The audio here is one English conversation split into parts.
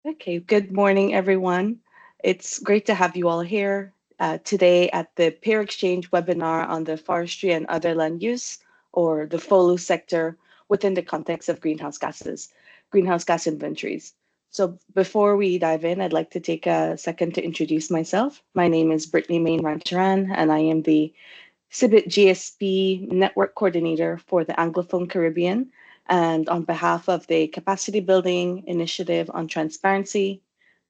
Okay, good morning, everyone. It's great to have you all here today at the Peer Exchange webinar on the forestry and other land use, or the FOLU sector within the context of greenhouse gas inventories. So before we dive in, I'd like to take a second to introduce myself. My name is Brittany Main Rancharan, and I am the CIBIT GSP Network Coordinator for the Anglophone Caribbean, and on behalf of the Capacity Building Initiative on Transparency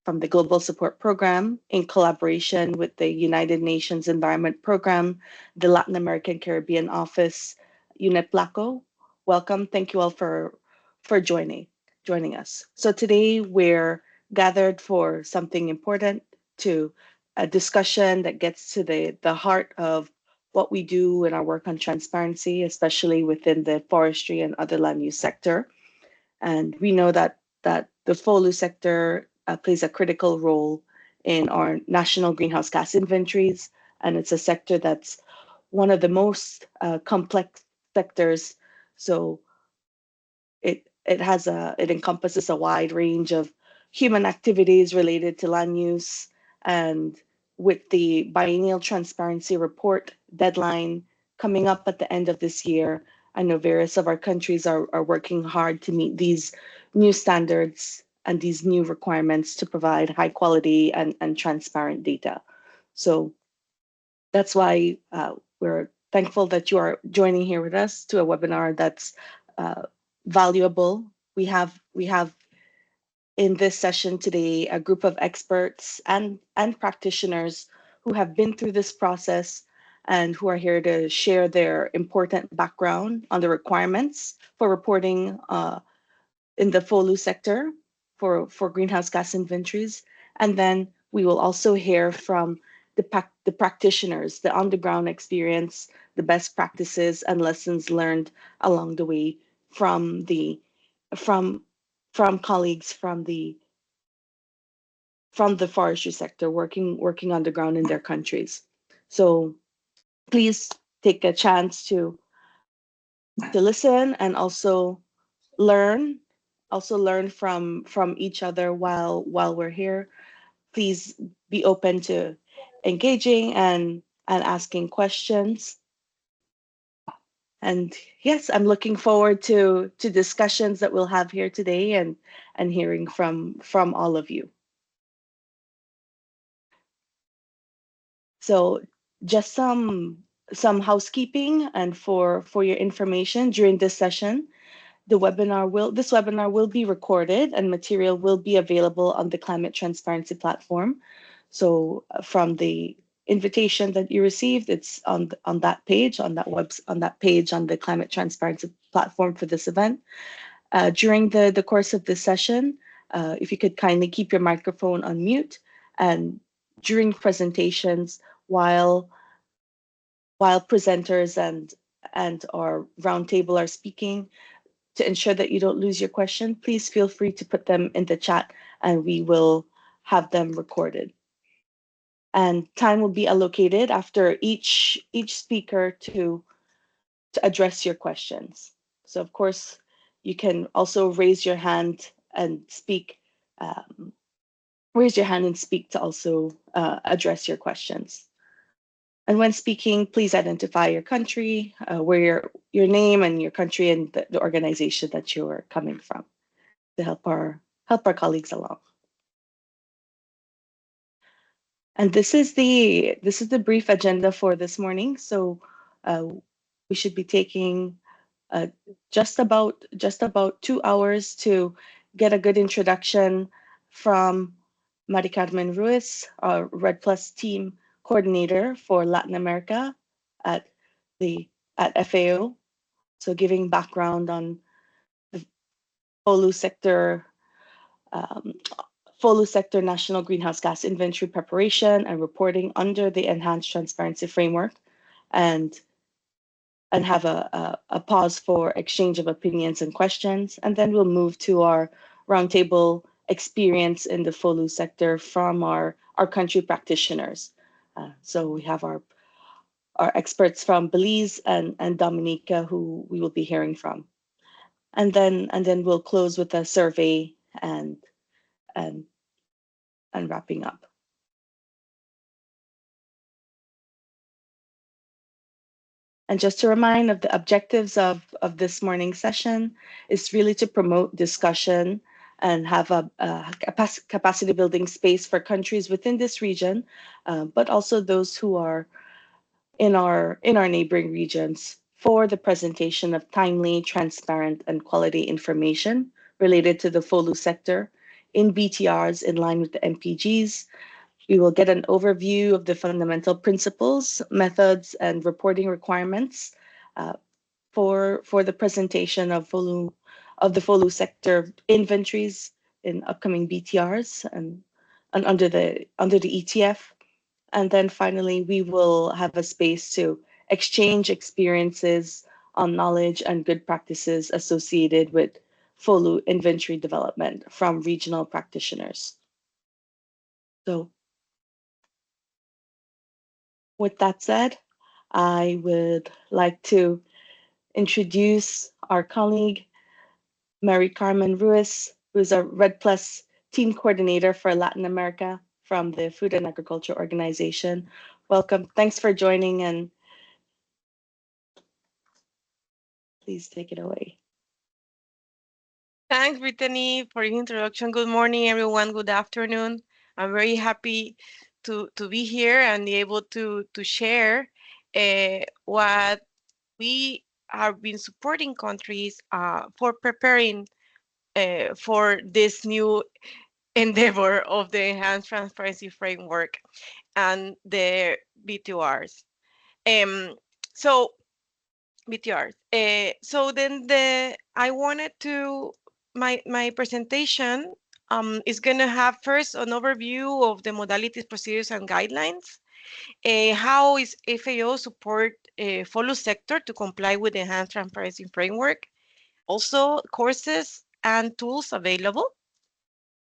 from the Global Support Program in collaboration with the United Nations Environment Program, the Latin American Caribbean Office, UNEPLACO. Welcome. Thank you all for joining us. So today we're gathered for something important, to a discussion that gets to the heart of what we do in our work on transparency, especially within the forestry and other land use sector. And we know that the FOLU sector plays a critical role in our national greenhouse gas inventories, and it's a sector that's one of the most complex sectors. So it encompasses a wide range of human activities related to land use, and with the biennial transparency report deadline coming up at the end of this year, I know various of our countries are working hard to meet these new standards and these new requirements to provide high quality and transparent data. So that's why we're thankful that you are joining here with us to a webinar that's uh, valuable. We have in this session today a group of experts and practitioners who have been through this process and who are here to share their important background on the requirements for reporting in the FOLU sector for greenhouse gas inventories. And then we will also hear from the practitioners, the on-the-ground experience, the best practices and lessons learned along the way from the from from colleagues from the forestry sector working on the ground in their countries. So please take a chance to listen and learn learn from each other while we're here. Please be open to engaging and asking questions. And yes, I'm looking forward to discussions that we'll have here today and hearing from all of you. So just some housekeeping and for your information during this session. This webinar will be recorded and material will be available on the Climate Transparency platform. So from the invitation that you received, it's on that page, on that page on the Climate Transparency platform for this event. During the course of this session, if you could kindly keep your microphone on mute, and during presentations, while presenters and our roundtable are speaking, to ensure that you don't lose your question, please feel free to put them in the chat and we will have them recorded. And time will be allocated after each speaker to address your questions. So of course, you can also raise your hand and speak. Raise your hand and speak to also address your questions. And when speaking, please identify your country, where your name and your country and the organization that you are coming from, to help our colleagues along. And this is the brief agenda for this morning. So we should be taking uh, just about 2 hours to get a good introduction from Mari Carmen Ruiz, our Red Plus team coordinator for Latin America at the at FAO. So giving background on the FOLU sector, um, FOLU sector national greenhouse gas inventory preparation and reporting under the enhanced transparency framework, and have a pause for exchange of opinions and questions. And then we'll move to our roundtable experience in the FOLU sector from our country practitioners. So we have our experts from Belize and Dominica, who we will be hearing from. And then we'll close with a survey and and, and wrapping up. And just to remind of the objectives of this morning's session is really to promote discussion and have a capacity building space for countries within this region, but also those who are in our neighboring regions for the presentation of timely, transparent, and quality information related to the FOLU sector in BTRs in line with the MPGs. We will get an overview of the fundamental principles, methods, and reporting requirements uh, for the presentation of the FOLU sector inventories in upcoming BTRs and under the ETF. And then finally, we will have a space to exchange experiences on knowledge and good practices associated with FOLU inventory development from regional practitioners. So with that said, I would like to introduce our colleague, Mary Carmen Ruiz, who is a Red Plus team coordinator for Latin America from the Food and Agriculture Organization. Welcome. Thanks for joining, and please take it away. Thanks, Brittany, for the introduction. Good morning, everyone. Good afternoon. I'm very happy to be here and be able to share what we have been supporting countries for preparing for this new endeavor of the Enhanced Transparency Framework and the BTRs. Um, so BTRs. So then I wanted to my presentation is gonna have first an overview of the modalities, procedures, and guidelines. How is FAO support follow sector to comply with the enhanced transparency framework? Also, courses and tools available,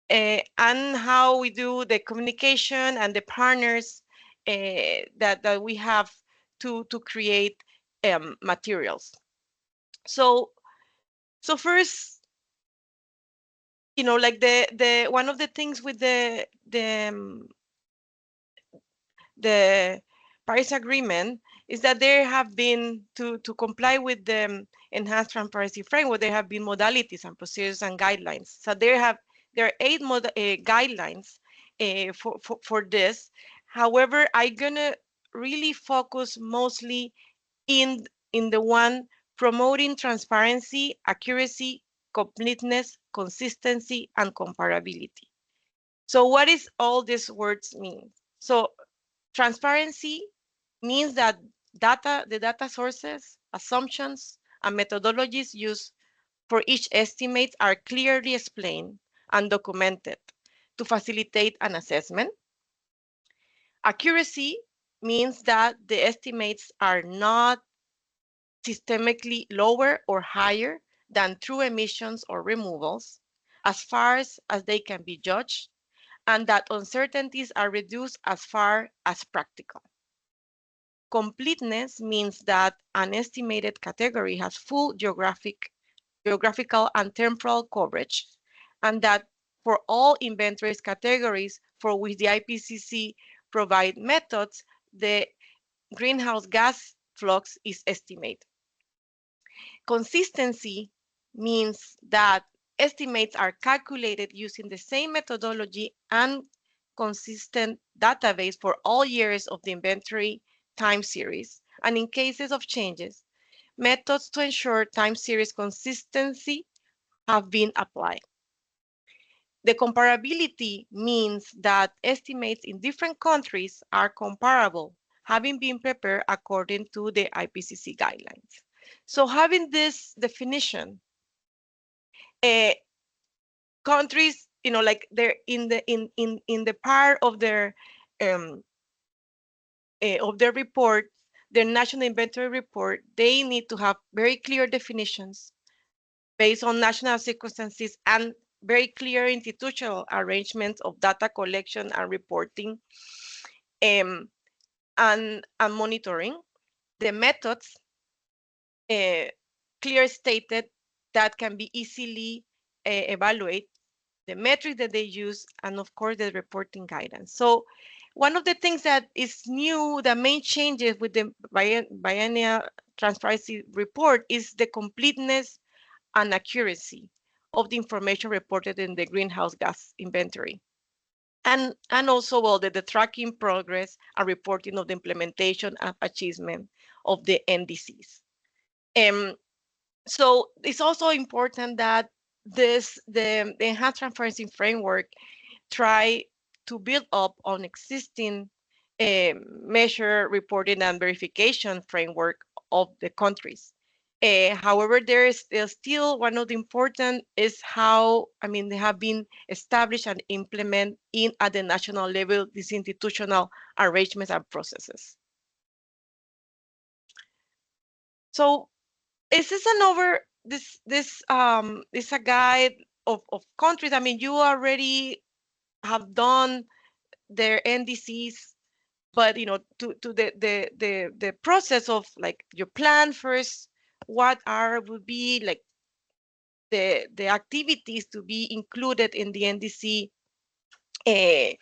and how we do the communication and the partners that we have to create materials. So first, like the one of the things with the Paris Agreement is that there have been to comply with the enhanced transparency framework. There have been modalities and procedures and guidelines. So there are 8 guidelines for this. However, I'm gonna really focus mostly in the one promoting transparency, accuracy, completeness, consistency, and comparability. So what is all these words mean? So transparency means that the data sources, assumptions, and methodologies used for each estimate are clearly explained and documented to facilitate an assessment. Accuracy means that the estimates are not systemically lower or higher than true emissions or removals, as far as they can be judged, and that uncertainties are reduced as far as practical. Completeness means that an estimated category has full geographical and temporal coverage, and that for all inventories categories for which the IPCC provide methods, the greenhouse gas flux is estimated. Consistency means that estimates are calculated using the same methodology and consistent database for all years of the inventory time series. And in cases of changes, methods to ensure time series consistency have been applied. The comparability means that estimates in different countries are comparable, having been prepared according to the IPCC guidelines. So having this definition, uh, countries, like they're in the part um, of their report, their national inventory report, they need to have very clear definitions based on national circumstances and very clear institutional arrangements of data collection and reporting, and monitoring. The methods, clear stated, that can be easily evaluated. the metrics that they use, and of course the reporting guidance. So one of the things that is new, the main changes with the biennial transparency report is the completeness and accuracy of the information reported in the greenhouse gas inventory. And also, well, the tracking progress and reporting of the implementation and achievement of the NDCs. Um, so it's also important that the enhanced transparency framework try to build up on existing measure reporting and verification framework of the countries. However, there is still one of the important is how, I mean, they have been established and implemented in at the national level, these institutional arrangements and processes. So is this an over this is a guide of countries? I mean, you already have done their NDCs, but to the process of like your plan first, what are would be like the activities to be included in the NDC uh,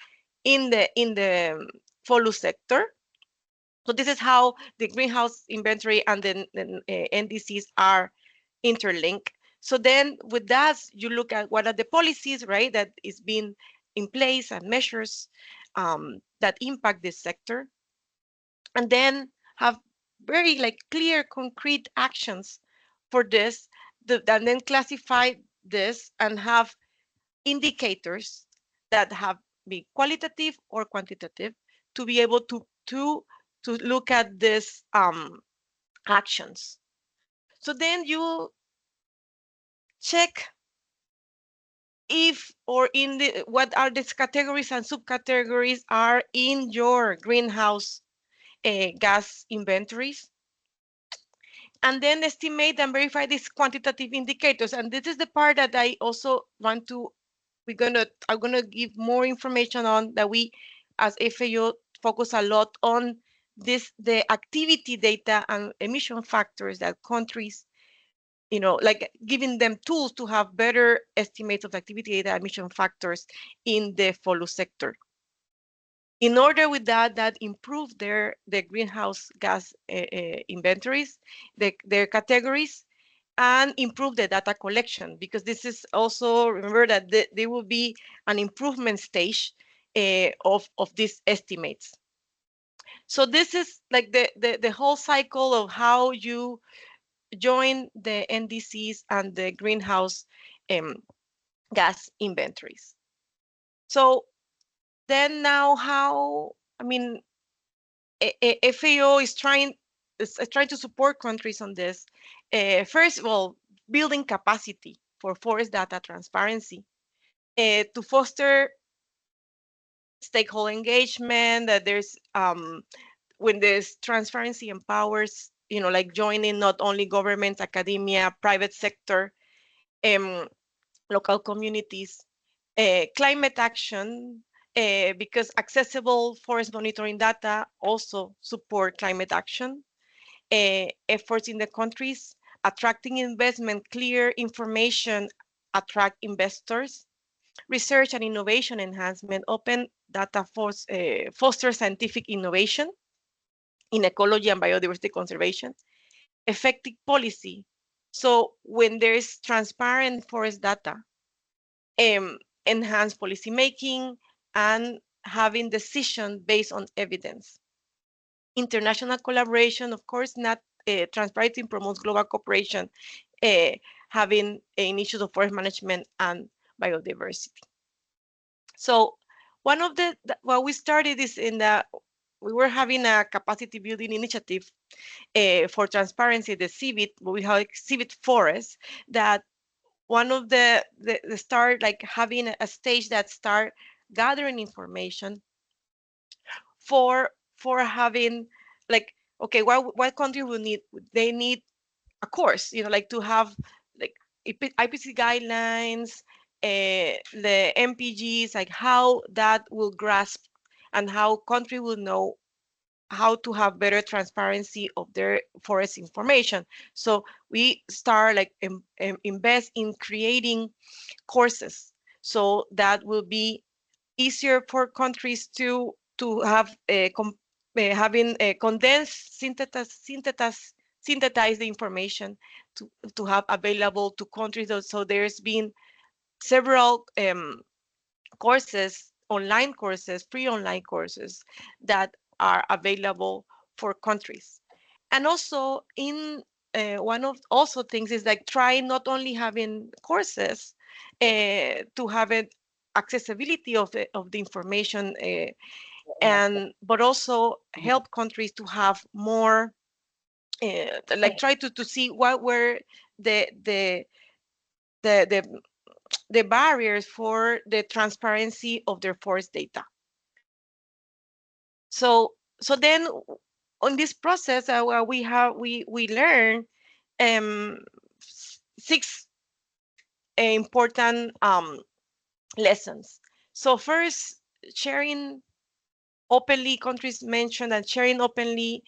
in the FOLU sector. So this is how the greenhouse inventory and the NDCs are interlinked. So then with that, you look at what are the policies, right, that is being in place and measures that impact this sector, and then have very like clear, concrete actions for this, and then classify this and have indicators that have been qualitative or quantitative to be able to look at these actions. So then you check if or in the what are these categories and subcategories are in your greenhouse gas inventories, and then estimate and verify these quantitative indicators. And this is the part that I also want to I'm gonna give more information on, that we as FAO focus a lot on the activity data and emission factors that countries, like giving them tools to have better estimates of activity data emission factors in the FOLU sector. In order with that improve their greenhouse gas inventories, their categories, and improve the data collection, because this is also, remember that there will be an improvement stage of these estimates. So this is like the whole cycle of how you join the NDCs and the greenhouse um, gas inventories. So then now how, I mean, FAO is trying to support countries on this. First of all, building capacity for forest data transparency, to foster stakeholder engagement, that there's when there's transparency empowers, like joining not only governments, academia, private sector, um, local communities, climate action, because accessible forest monitoring data also support climate action, efforts in the countries, attracting investment, clear information, attract investors, research and innovation enhancement, open data foster scientific innovation in ecology and biodiversity conservation, effective policy. So when there is transparent forest data, enhance policy making and having decision based on evidence. International collaboration, of course, not transparency promotes global cooperation, uh, having issues of forest management and biodiversity. So one of what we started is we were having a capacity building initiative for transparency, the CIVIT, we have CIVIT Forest, that one of the start like having a stage that start gathering information for having like, okay, what country will need, they need a course, like to have like IPC guidelines, the MPGs, like how that will grasp and how country will know how to have better transparency of their forest information. So we start like invest in creating courses So that will be easier for countries to have having a condensed, synthesize the information to have available to countries. So there's been several courses, online courses, free online courses that are available for countries. And also in one of also things is like try not only having courses to have it accessibility of the information and but also help countries to have more like try to see what were the the the the, the barriers for the transparency of their forest data. So then on this process we learn um, six important lessons. So first, sharing openly, countries mentioned that sharing openly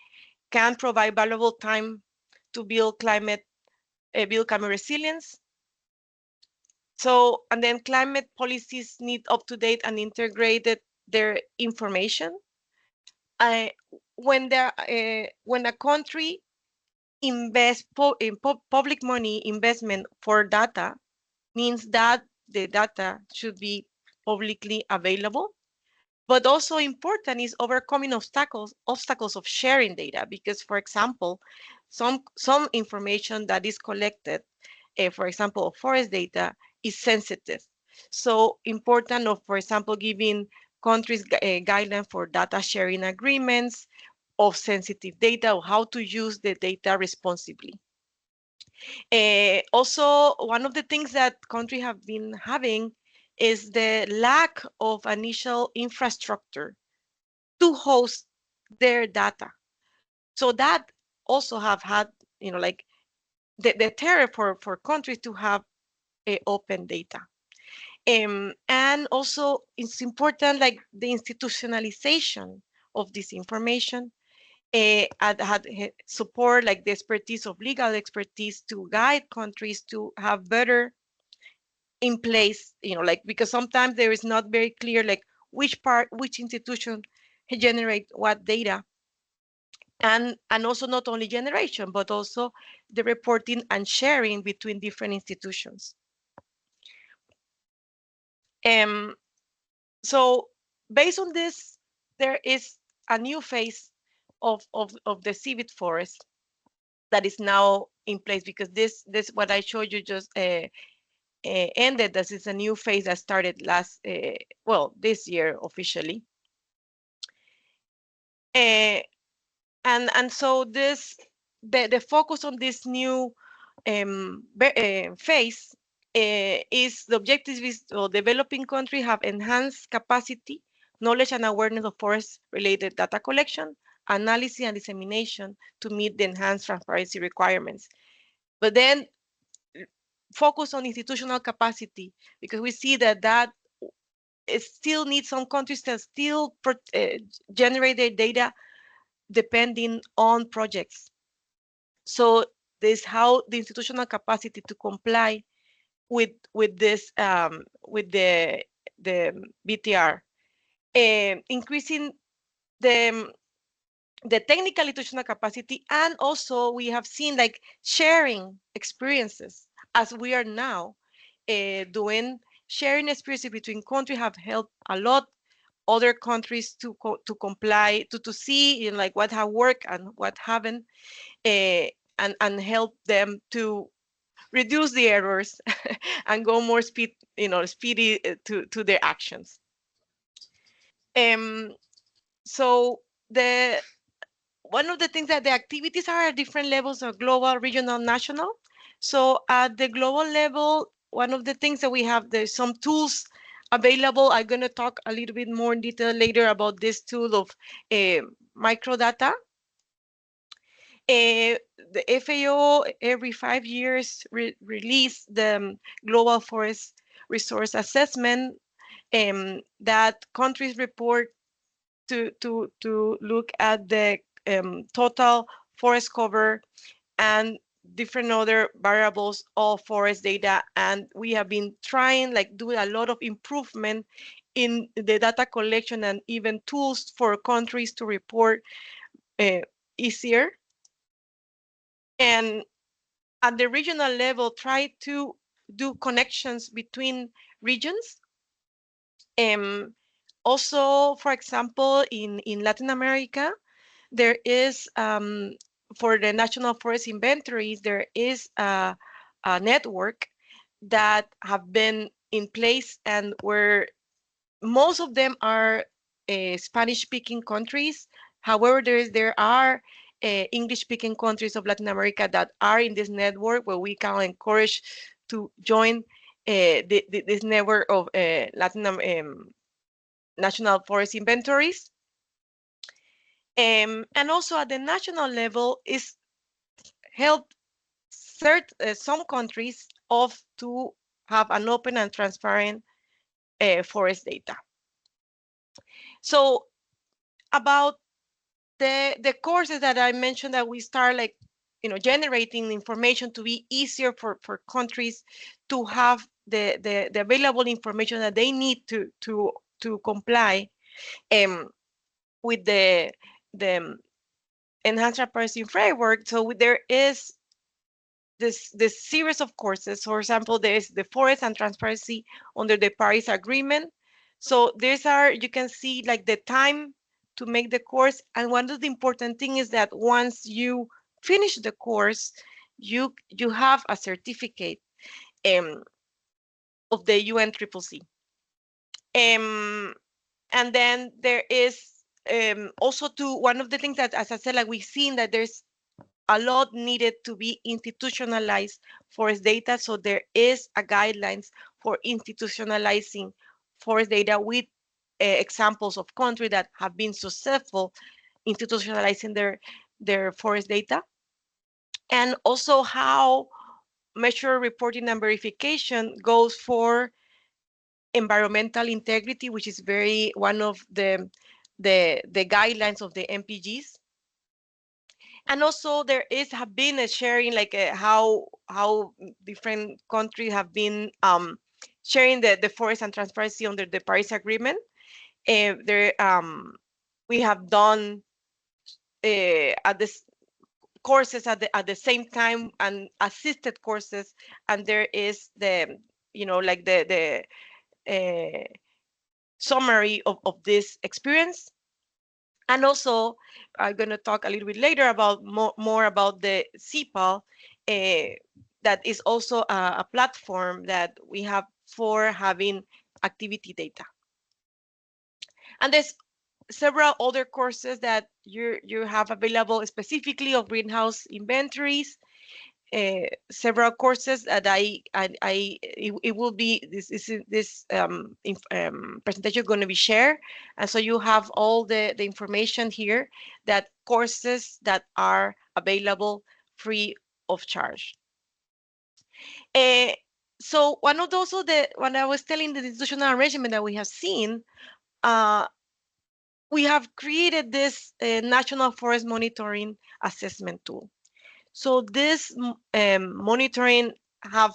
can provide valuable time to build climate resilience. So, and then climate policies need up to date and integrated their information. Uh, when a country invest in public money investment for data means that the data should be publicly available. But also important is overcoming obstacles of sharing data, because, for example, some information that is collected, for example, of forest data, is sensitive. So important of, for example, giving countries guidelines for data sharing agreements of sensitive data, or how to use the data responsibly. Also, one of the things that countries have been having is the lack of initial infrastructure to host their data. So that also have had, like the terror for countries to have open data. And also it's important, like the institutionalization of this information, had support, like the expertise of legal expertise to guide countries to have better in place, like because sometimes there is not very clear, like which institution generate what data, and also not only generation, but also the reporting and sharing between different institutions. Um, so based on this, there is a new phase of the civic forest that is now in place, because this what I showed you just ended. This is a new phase that started this year officially. Uh, and so the focus on this new phase is the objective is developing countries have enhanced capacity, knowledge, and awareness of forest-related data collection, analysis, and dissemination to meet the enhanced transparency requirements. But then focus on institutional capacity, because we see that it still needs some countries that still generate their data depending on projects. So this how the institutional capacity to comply with this with the BTR, increasing the the technical institutional capacity, and also we have seen like sharing experiences, as we are now doing sharing experiences between countries have helped a lot other countries to comply to see like what have worked and what haven't, uh, and help them to reduce the errors and go more speedy to their actions. Um, so the one of the things that the activities are at different levels of global, regional, national. So at the global level, one of the things that we have, there's some tools available. I'm going to talk a little bit more in detail later about this tool of microdata. The FAO every 5 years release the Global Forest Resource Assessment, that countries report to look at the total forest cover and different other variables of forest data, and we have been trying like do a lot of improvement in the data collection and even tools for countries to report uh, easier. And at the regional level, try to do connections between regions. Um, Also, for example, in Latin America, there is, for the national forest inventories, there is a network that have been in place and where most of them are Spanish-speaking countries. However, there are English-speaking countries of Latin America that are in this network where we can encourage to join this network of Latin national forest inventories. And also at the national level is help some countries of to have an open and transparent forest data. So about the courses that I mentioned, that we start like generating information to be easier for countries to have the available information that they need to comply um, with the enhanced transparency framework. So there is this series of courses. For example, there is the forest and transparency under the Paris Agreement. So these are, you can see like the time to make the course. And one of the important thing is that once you finish the course, you have a certificate um, of the UNFCCC. And then there is also to one of the things that, as I said, like we've seen that there's a lot needed to be institutionalized forest data. So there is a guidelines for institutionalizing forest data with examples of countries that have been successful institutionalizing their forest data. And also how measure reporting and verification goes for environmental integrity, which is very one of the guidelines of the MPGs. And also there is have been a sharing like how different countries have been sharing the forest and transparency under the Paris Agreement. There we have done at this courses at the same time and assisted courses, and there is the like the summary of this experience. And also, I'm going to talk a little bit later about more about the CPAL, that is also a platform that we have for having activity data. And there's several other courses that you have available specifically of greenhouse inventories. Several courses that it will be this presentation going to be shared, and so you have all the information here, that courses that are available free of charge. Uh, so one of those, when I was telling the institutional arrangement that we have seen, uh, we have created this national forest monitoring assessment tool. So this monitoring have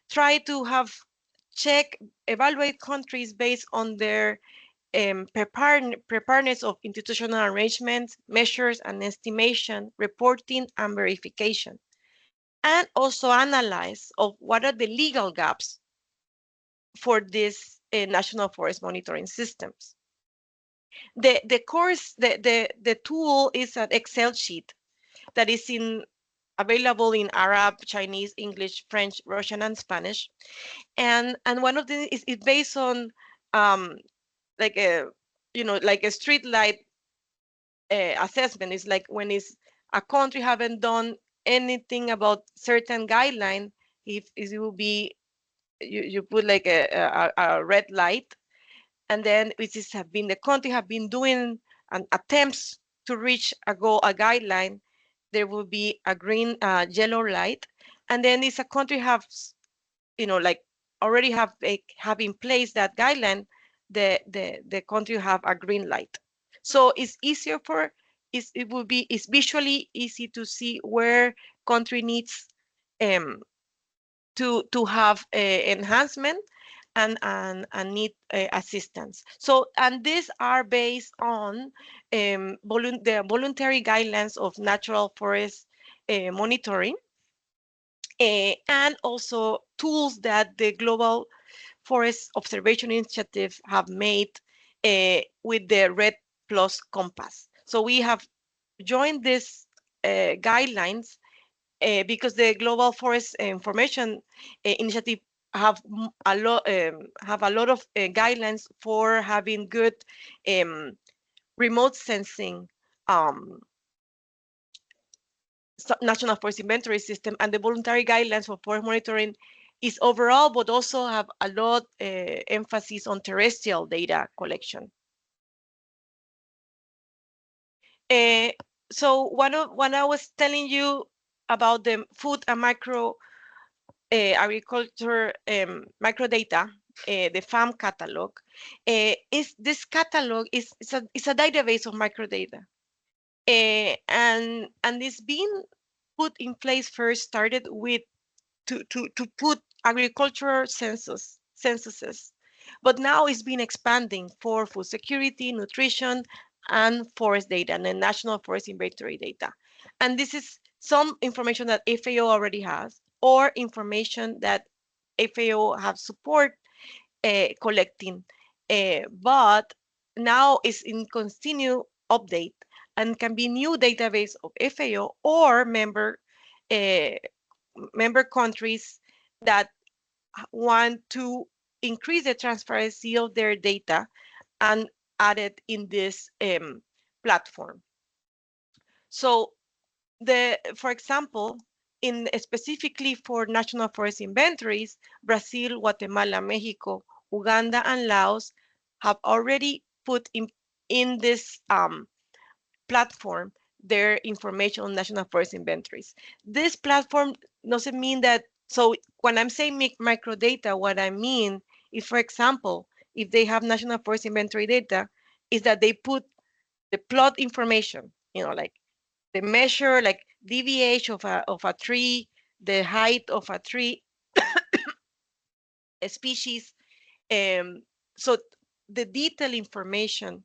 tried to have evaluate countries based on their preparedness of institutional arrangements, measures and estimation, reporting and verification, and also analyze of what are the legal gaps for this national forest monitoring systems. The tool is an Excel sheet that is available in Arab, Chinese, English, French, Russian, and Spanish. And one of them is based on like a like a street light assessment. It's like when is a country haven't done anything about certain guideline, if it will be you put like a red light, and then which is have been the country have been doing an attempts to reach a guideline, there will be a green yellow light. And then if a country have like already have in place that guideline, the country have a green light. So it's easier for it's visually easy to see where country needs um, to have enhancement and need assistance. So, and these are based on the voluntary guidelines of natural forest monitoring, and also tools that the Global Forest Observation Initiative have made with the Red Plus Compass. So we have joined these guidelines because the Global Forest Information Initiative have a lot of guidelines for having good remote sensing um, national forest inventory system, and the voluntary guidelines for forest monitoring is overall, but also have a lot emphasis on terrestrial data collection. Uh, so when I was telling you about the food and micro agriculture microdata, the farm catalog, is this catalog is a database of microdata, and it's been put in place first started with to put agricultural censuses, but now it's been expanding for food security, nutrition, and forest data, and the national forest inventory data. And this is some information that FAO already has, or information that FAO have support collecting, but now is in continued update and can be new database of FAO or uh, member countries that want to increase the transparency of their data and add it in this platform. So for example, in specifically for national forest inventories, Brazil, Guatemala, Mexico, Uganda, and Laos have already put in this platform their information on national forest inventories. This platform doesn't mean that, so when I'm saying microdata, what I mean is, for example, if they have national forest inventory data, is that they put the plot information, like the measure, like DVH of a tree, the height of a tree, a species. So the detailed information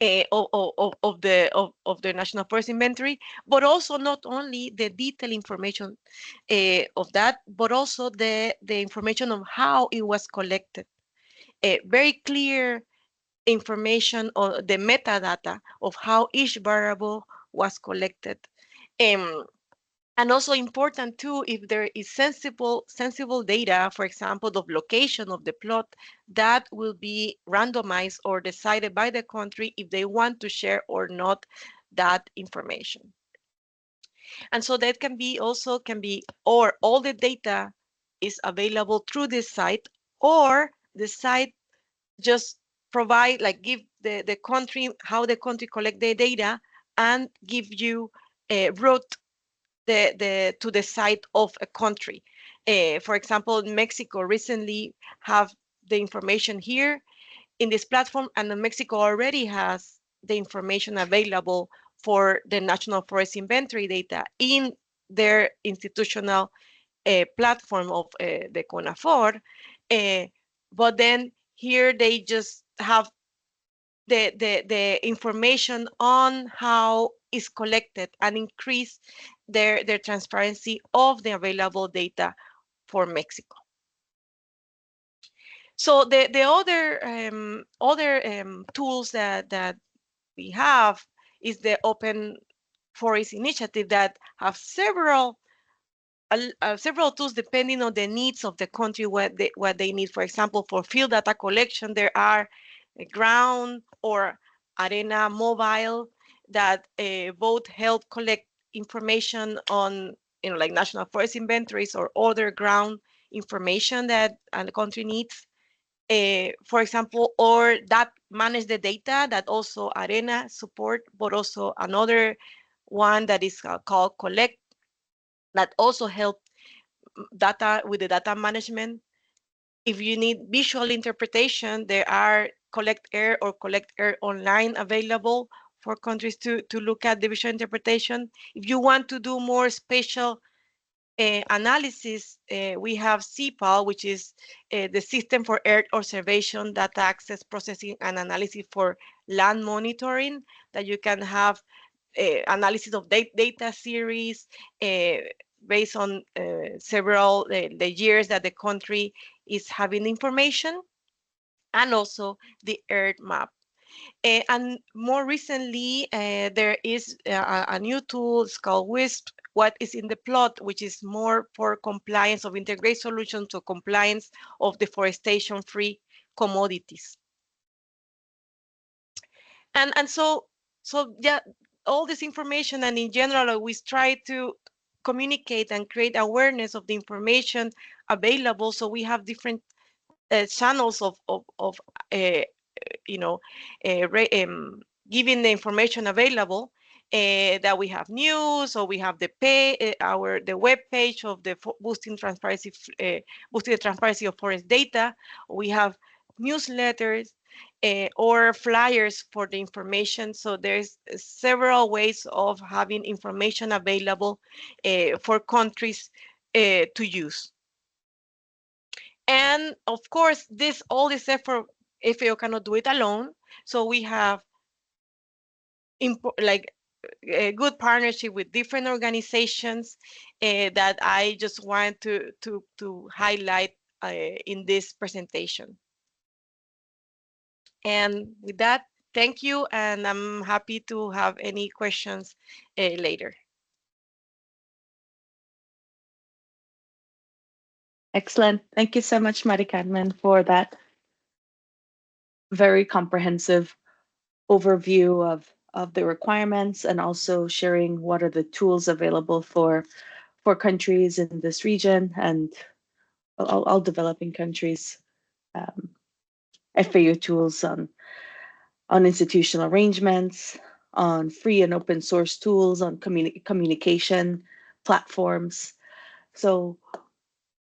of the national forest inventory, but also not only the detailed information of that, but also the information of how it was collected. Very clear information on the metadata of how each variable was collected. Um, and also important too, if there is sensible data, for example, the location of the plot, that will be randomized or decided by the country if they want to share or not that information. And so that or all the data is available through this site, or the site just provide, like give the country, how the country collect the data, and give you a route to the site of a country. For example, Mexico recently have the information here in this platform, and Mexico already has the information available for the National Forest Inventory data in their institutional platform of the CONAFOR. But then here they just have the information on how is collected and increase their transparency of the available data for Mexico. So the other tools that we have is the Open Forest Initiative that have several tools depending on the needs of the country, what they need. For example, for field data collection, there are ground or arena mobile that both help collect information on, like national forest inventories or other ground information that the country needs. For example, or that manage the data that also arena support, but also another one that is called collect, that also help data with the data management. If you need visual interpretation, there are Collect Air or Collect Air Online available for countries to look at the visual interpretation. If you want to do more spatial analysis, we have CPAL, which is the System for Earth Observation, Data Access, Processing, and Analysis for Land Monitoring, that you can have analysis of data series based on several the years that the country is having information, and also the Earth map. And more recently, there is a new tool. It's called WISP, What is in the Plot, which is more for compliance of integrated solutions to compliance of deforestation-free commodities. And so yeah, all this information, and in general, we try to communicate and create awareness of the information available. So we have different channels of you know, giving the information available. That we have news, or we have the the web page of the boosting the transparency of forest data. We have newsletters or flyers for the information. So there's several ways of having information available for countries to use. And of course, all this effort, FAO cannot do it alone. So we have like a good partnership with different organizations that I just want to highlight in this presentation. And with that, thank you, and I'm happy to have any questions later. Excellent. Thank you so much, Mari Carmen, for that very comprehensive overview of the requirements, and also sharing what are the tools available for countries in this region and all developing countries, FAO tools on institutional arrangements, on free and open source tools, on communication platforms. So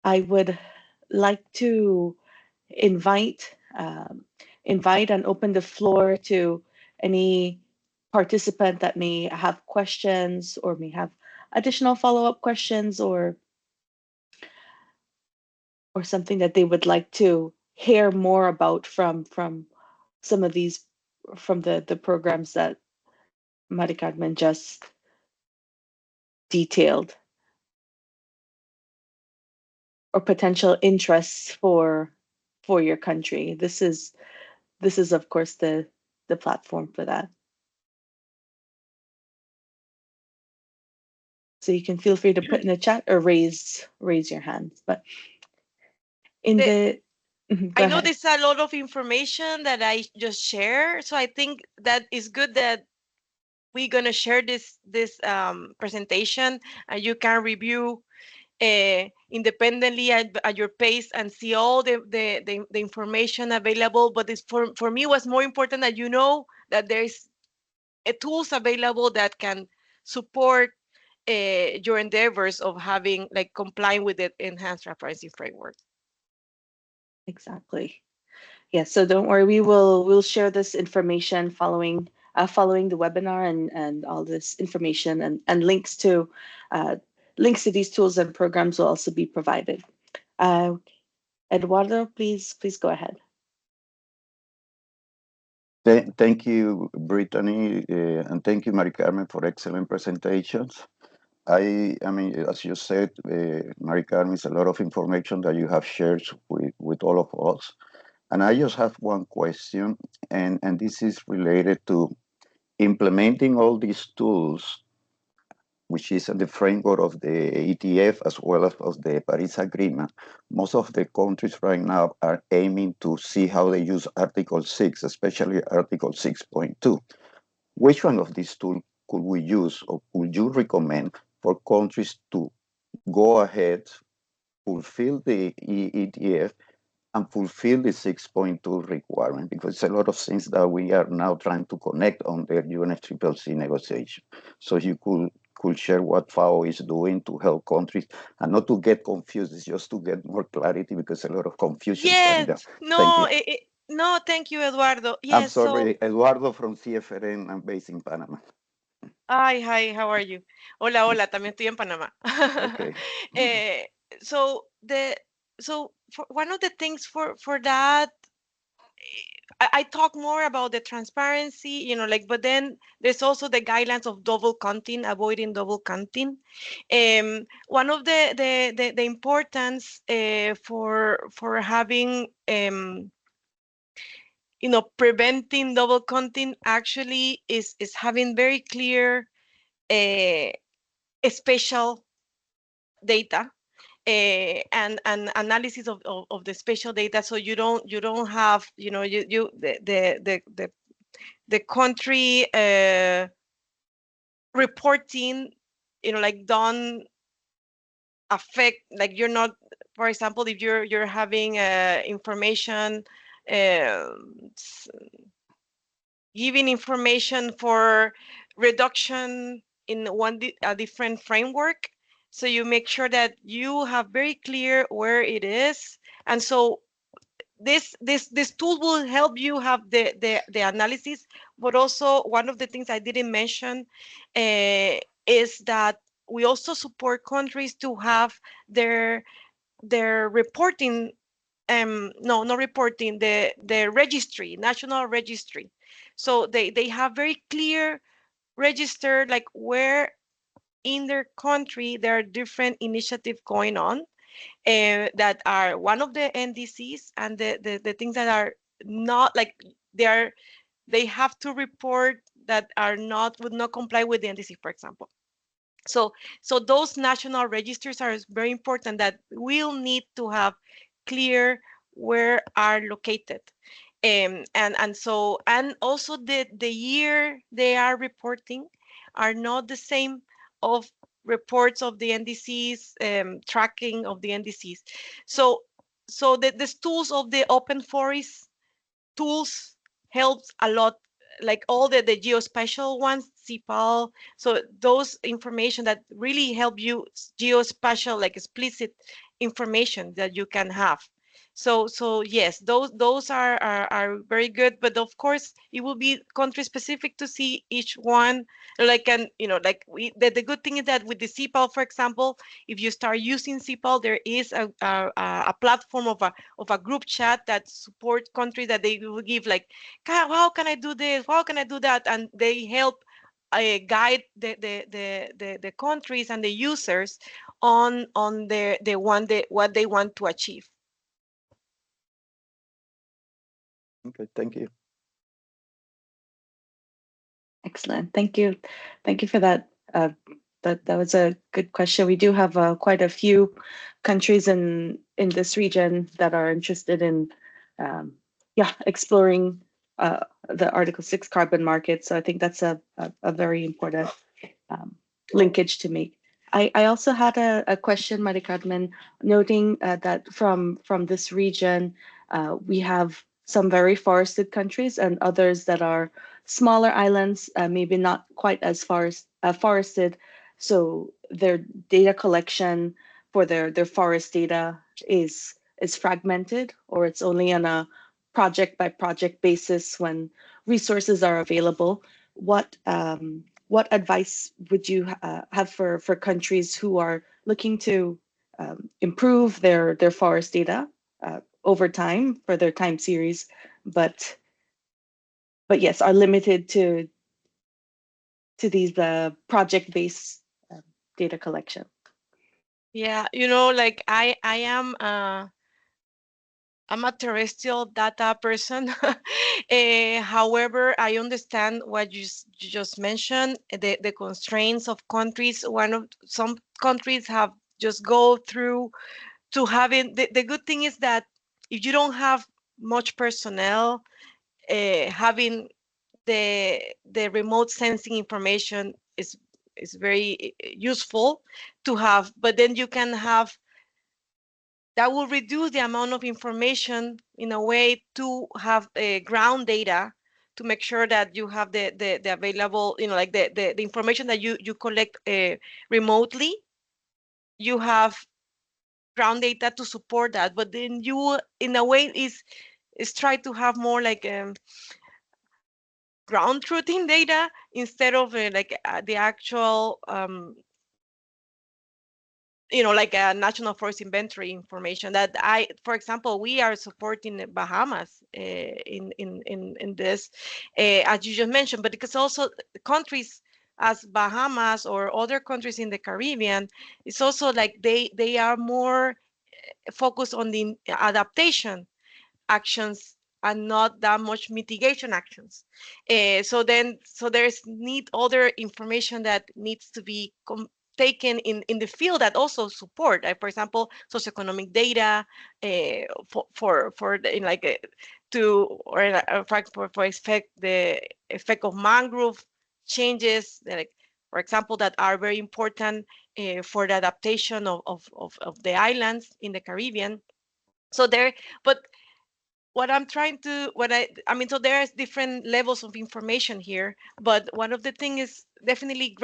I would like to invite and open the floor to any participant that may have questions or may have additional follow-up questions, or something that they would like to hear more about from some of these, from the programs that Mari Carmen just detailed, or potential interests for your country. This is of course the platform for that. So you can feel free to put in the chat or raise your hands. But in the go I know ahead. there's a lot of information that I just share, so I think that is good that we're gonna share this presentation, and you can review independently at your pace and see all the information available. But it's for me, was more important that you know that there's tools available that can support your endeavors of having, like, complying with the enhanced transparency framework. Exactly. Yeah, so don't worry, we'll share this information following the webinar, and all this information and links to these tools and programs will also be provided. Eduardo, please go ahead. Thank you, Brittany, and thank you, Mari Carmen, for excellent presentations. I mean, as you said, Mari Carmen, is a lot of information that you have shared with all of us. And I just have one question, and this is related to implementing all these tools, which is in the framework of the ETF as well as of the Paris Agreement. Most of the countries right now are aiming to see how they use Article 6, especially Article 6.2. Which one of these tools could we use, or would you recommend for countries to go ahead, fulfill the ETF, and fulfill the 6.2 requirement? Because it's a lot of things that we are now trying to connect on the UNFCCC negotiation. So you could share what FAO is doing to help countries, and not to get confused, it's just to get more clarity, because a lot of confusion coming Yes, down. Thank no, you. No, thank you, Eduardo. I'm Yes, so, sorry, Eduardo from CFRN. I'm based in Panama. hi, how are you? Hola, hola, también estoy en Panamá. Okay. Eh, so for one of the things for that, I talk more about the transparency, like, but then there's also the guidelines of double counting, avoiding double counting. One of the importance for having preventing double counting actually is having very clear uh, spatial data and analysis of the spatial data, so you don't have you the country reporting like don't affect, like you're not, for example, if you're having information s- giving information for reduction in a different framework, so you make sure that you have very clear where it is. And so this tool will help you have the analysis. But also, one of the things I didn't mention is that we also support countries to have their reporting, no, not reporting, the registry, national registry. So they have very clear register, like where in their country there are different initiatives going on, that are one of the NDCs, and the things that are not, like, they are, they have to report that are not, would not comply with the NDC, for example. So those national registers are very important, that we'll need to have clear where are located. And also the year they are reporting are not the same of reports of the NDCs, tracking of the NDCs. So the tools of the open forest tools helps a lot, like all the geospatial ones, CPAL. So those information that really help you, geospatial, like explicit information that you can have. So yes, those are very good, but of course it will be country specific to see each one. Like, and like the good thing is that with the CPAL, for example, if you start using CPAL, there is a platform of a group chat that support countries, that they will give, like, how can I do this? How can I do that? And they help guide the countries and the users on what they want to achieve. Okay, thank you. Excellent. Thank you. Thank you for that. That was a good question. We do have quite a few countries in this region that are interested in, exploring the Article 6 carbon market. So I think that's a very important um, linkage to make. I also had a question, Mari Carmen, noting that from this region, we have some very forested countries and others that are smaller islands, maybe not quite as forested. So their data collection for their forest data is fragmented, or it's only on a project by project basis when resources are available. What advice would you have for countries who are looking to improve their forest data over time for their time series, but yes, are limited to these project-based data collection? Yeah, like I'm a terrestrial data person. However, I understand what you just mentioned, the constraints of countries. Some countries have just go through to having, the good thing is that if you don't have much personnel, having the remote sensing information is very useful to have. But then you can have, that will reduce the amount of information in a way to have ground data, to make sure that you have the available, like the information that you collect remotely, you have ground data to support that. But then you, in a way, is is try to have more like ground truthing data instead of the actual like a national forest inventory information that for example, we are supporting the Bahamas in this, as you just mentioned, but because also countries as Bahamas or other countries in the Caribbean, it's also like they are more focused on the adaptation actions and not that much mitigation actions. So there's need other information that needs to be taken in the field that also support, for example, socioeconomic data for like to or for effect the effect of mangrove changes, like for example, that are very important for the adaptation of the islands in the Caribbean. So there, but what I'm trying to, I mean, so there's different levels of information here, but one of the things is definitely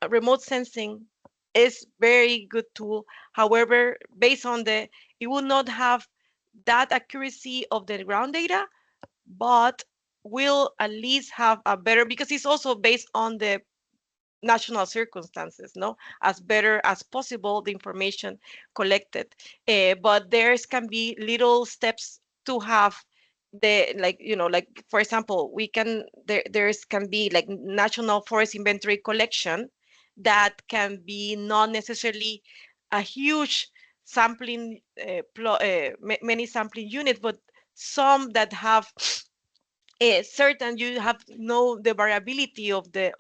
remote sensing is very good tool. However, based on it will not have that accuracy of the ground data, but will at least have a better, because it's also based on the national circumstances, no, as better as possible the information collected. But there's can be little steps to have the, like, like for example, we can there's can be like national forest inventory collection that can be not necessarily a huge sampling many sampling units, but some that have certain, you have know the variability of the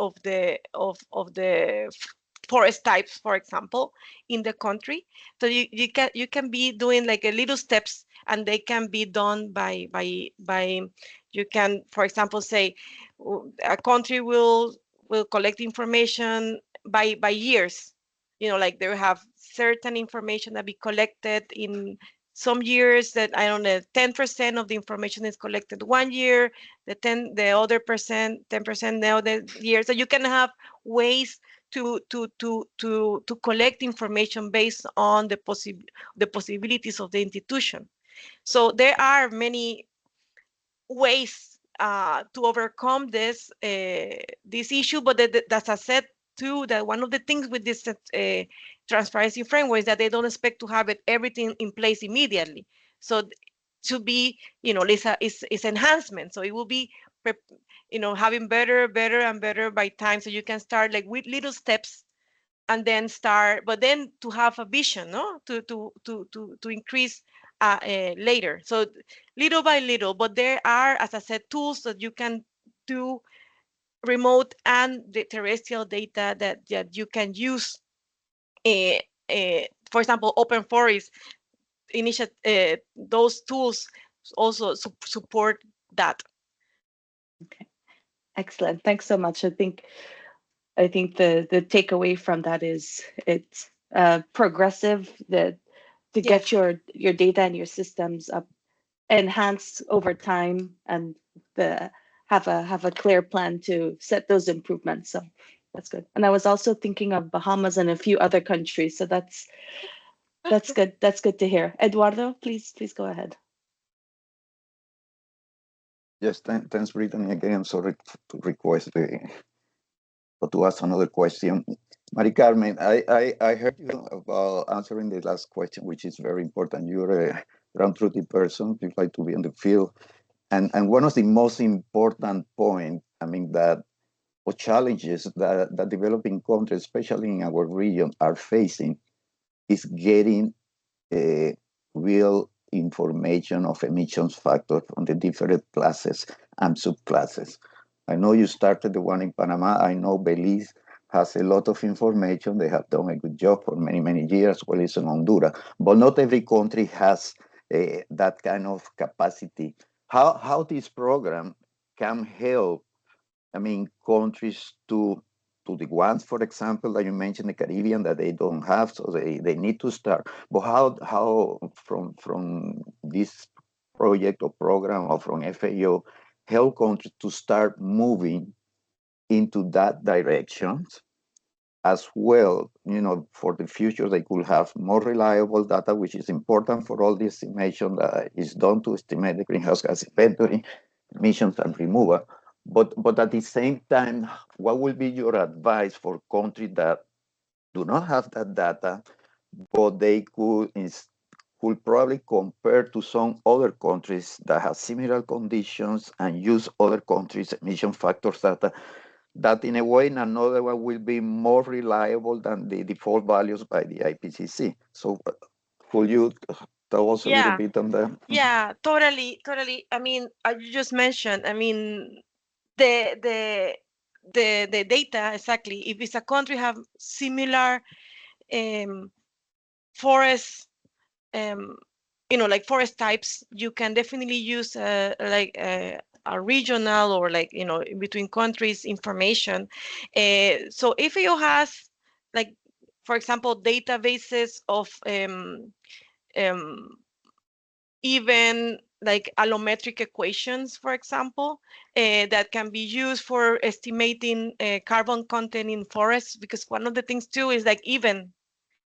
forest types, for example, in the country. So you can be doing like a little steps, and they can be done by you can, for example, say a country will collect information by years. Like they have certain information that be collected in some years, that I don't know, 10% of the information is collected one year, the other 10% the other year. So you can have ways to collect information based on the possibilities of the institution. So there are many ways to overcome this issue, but as I said too, that one of the things with this transparency framework is that they don't expect to have everything in place immediately. So to be, it's enhancement. So it will be, having better and better by time. So you can start like with little steps and then start, but then to have a vision, no, to increase later. So little by little, but there are, as I said, tools that you can do remote and the terrestrial data that you can use. Uh, for example, open forest initiative, those tools also support that. Okay, excellent. Thanks so much. I think the takeaway from that is it's progressive, that to get Yes. your data and your systems up enhanced over time, and the have a clear plan to set those improvements. So that's good. And I was also thinking of Bahamas and a few other countries. So that's good. That's good to hear. Eduardo, please go ahead. Yes, thanks, Brittany. Again, I'm sorry to request or to ask another question. Mari Carmen, I heard you about answering the last question, which is very important. You're a ground truthy person. You like to be in the field. And one of the most important point, I mean, that or challenges that developing countries, especially in our region, are facing is getting real information of emissions factors on the different classes and subclasses. I know you started the one in Panama. I know Belize has a lot of information. They have done a good job for many, many years, well as in Honduras. But not every country has that kind of capacity. How this program can help, I mean, countries to the ones, for example, that you mentioned, the Caribbean, that they don't have, so they need to start. But how from this project or program or from FAO help countries to start moving into that direction? as well, for the future, they could have more reliable data, which is important for all the estimation that is done to estimate the greenhouse gas inventory, emissions and removal. But at the same time, what will be your advice for countries that do not have that data, but they could probably compare to some other countries that have similar conditions and use other countries' emission factors data that in a way in another one will be more reliable than the default values by the IPCC. So could you tell us a little Yeah, bit on that? yeah, totally, totally. I mean, you just mentioned, I mean, the the the data exactly. If it's a country have similar um, forest, um, like forest types, you can definitely use like a regional or like in between countries information. So if you has like, for example, databases of um, even like allometric equations, for example, that can be used for estimating carbon content in forests. Because one of the things too is like even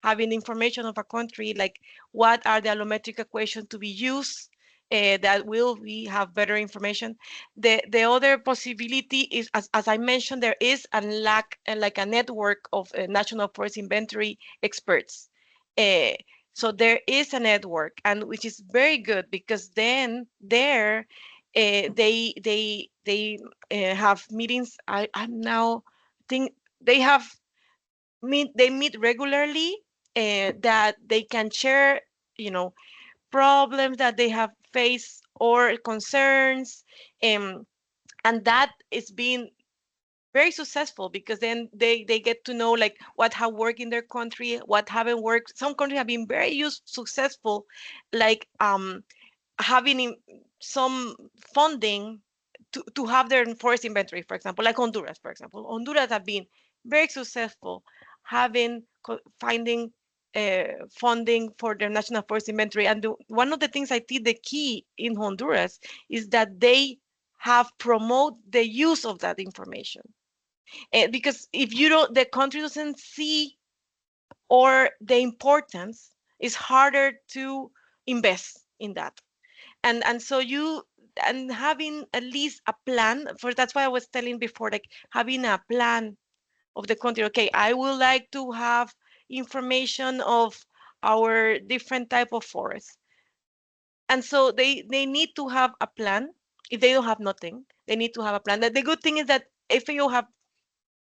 having information of a country, like what are the allometric equations to be used, that will we have better information. The other possibility is, as I mentioned, there is a lack, like a network of national forest inventory experts. Uh, so there is a network, and which is very good because then there they have meetings. I'm now think they have they meet regularly, that they can share, you know, problems that they have faced or concerns, um, and that is being very successful because then they get to know like what have worked in their country, what haven't worked. Some countries have been very successful, like having some funding to have their forest inventory, for example, like Honduras, for example. Honduras have been very successful having finding funding for their national forest inventory. And one of the things I think the key in Honduras is that they have promote the use of that information. Because if you don't, the country doesn't see or the importance, it's harder to invest in that. And so you, and having at least a plan for, that's why I was telling before, like having a plan of the country. Okay, I would like to have information of our different type of forests, and so they need to have a plan. If they don't have nothing, they need to have a plan. The good thing is that if you have,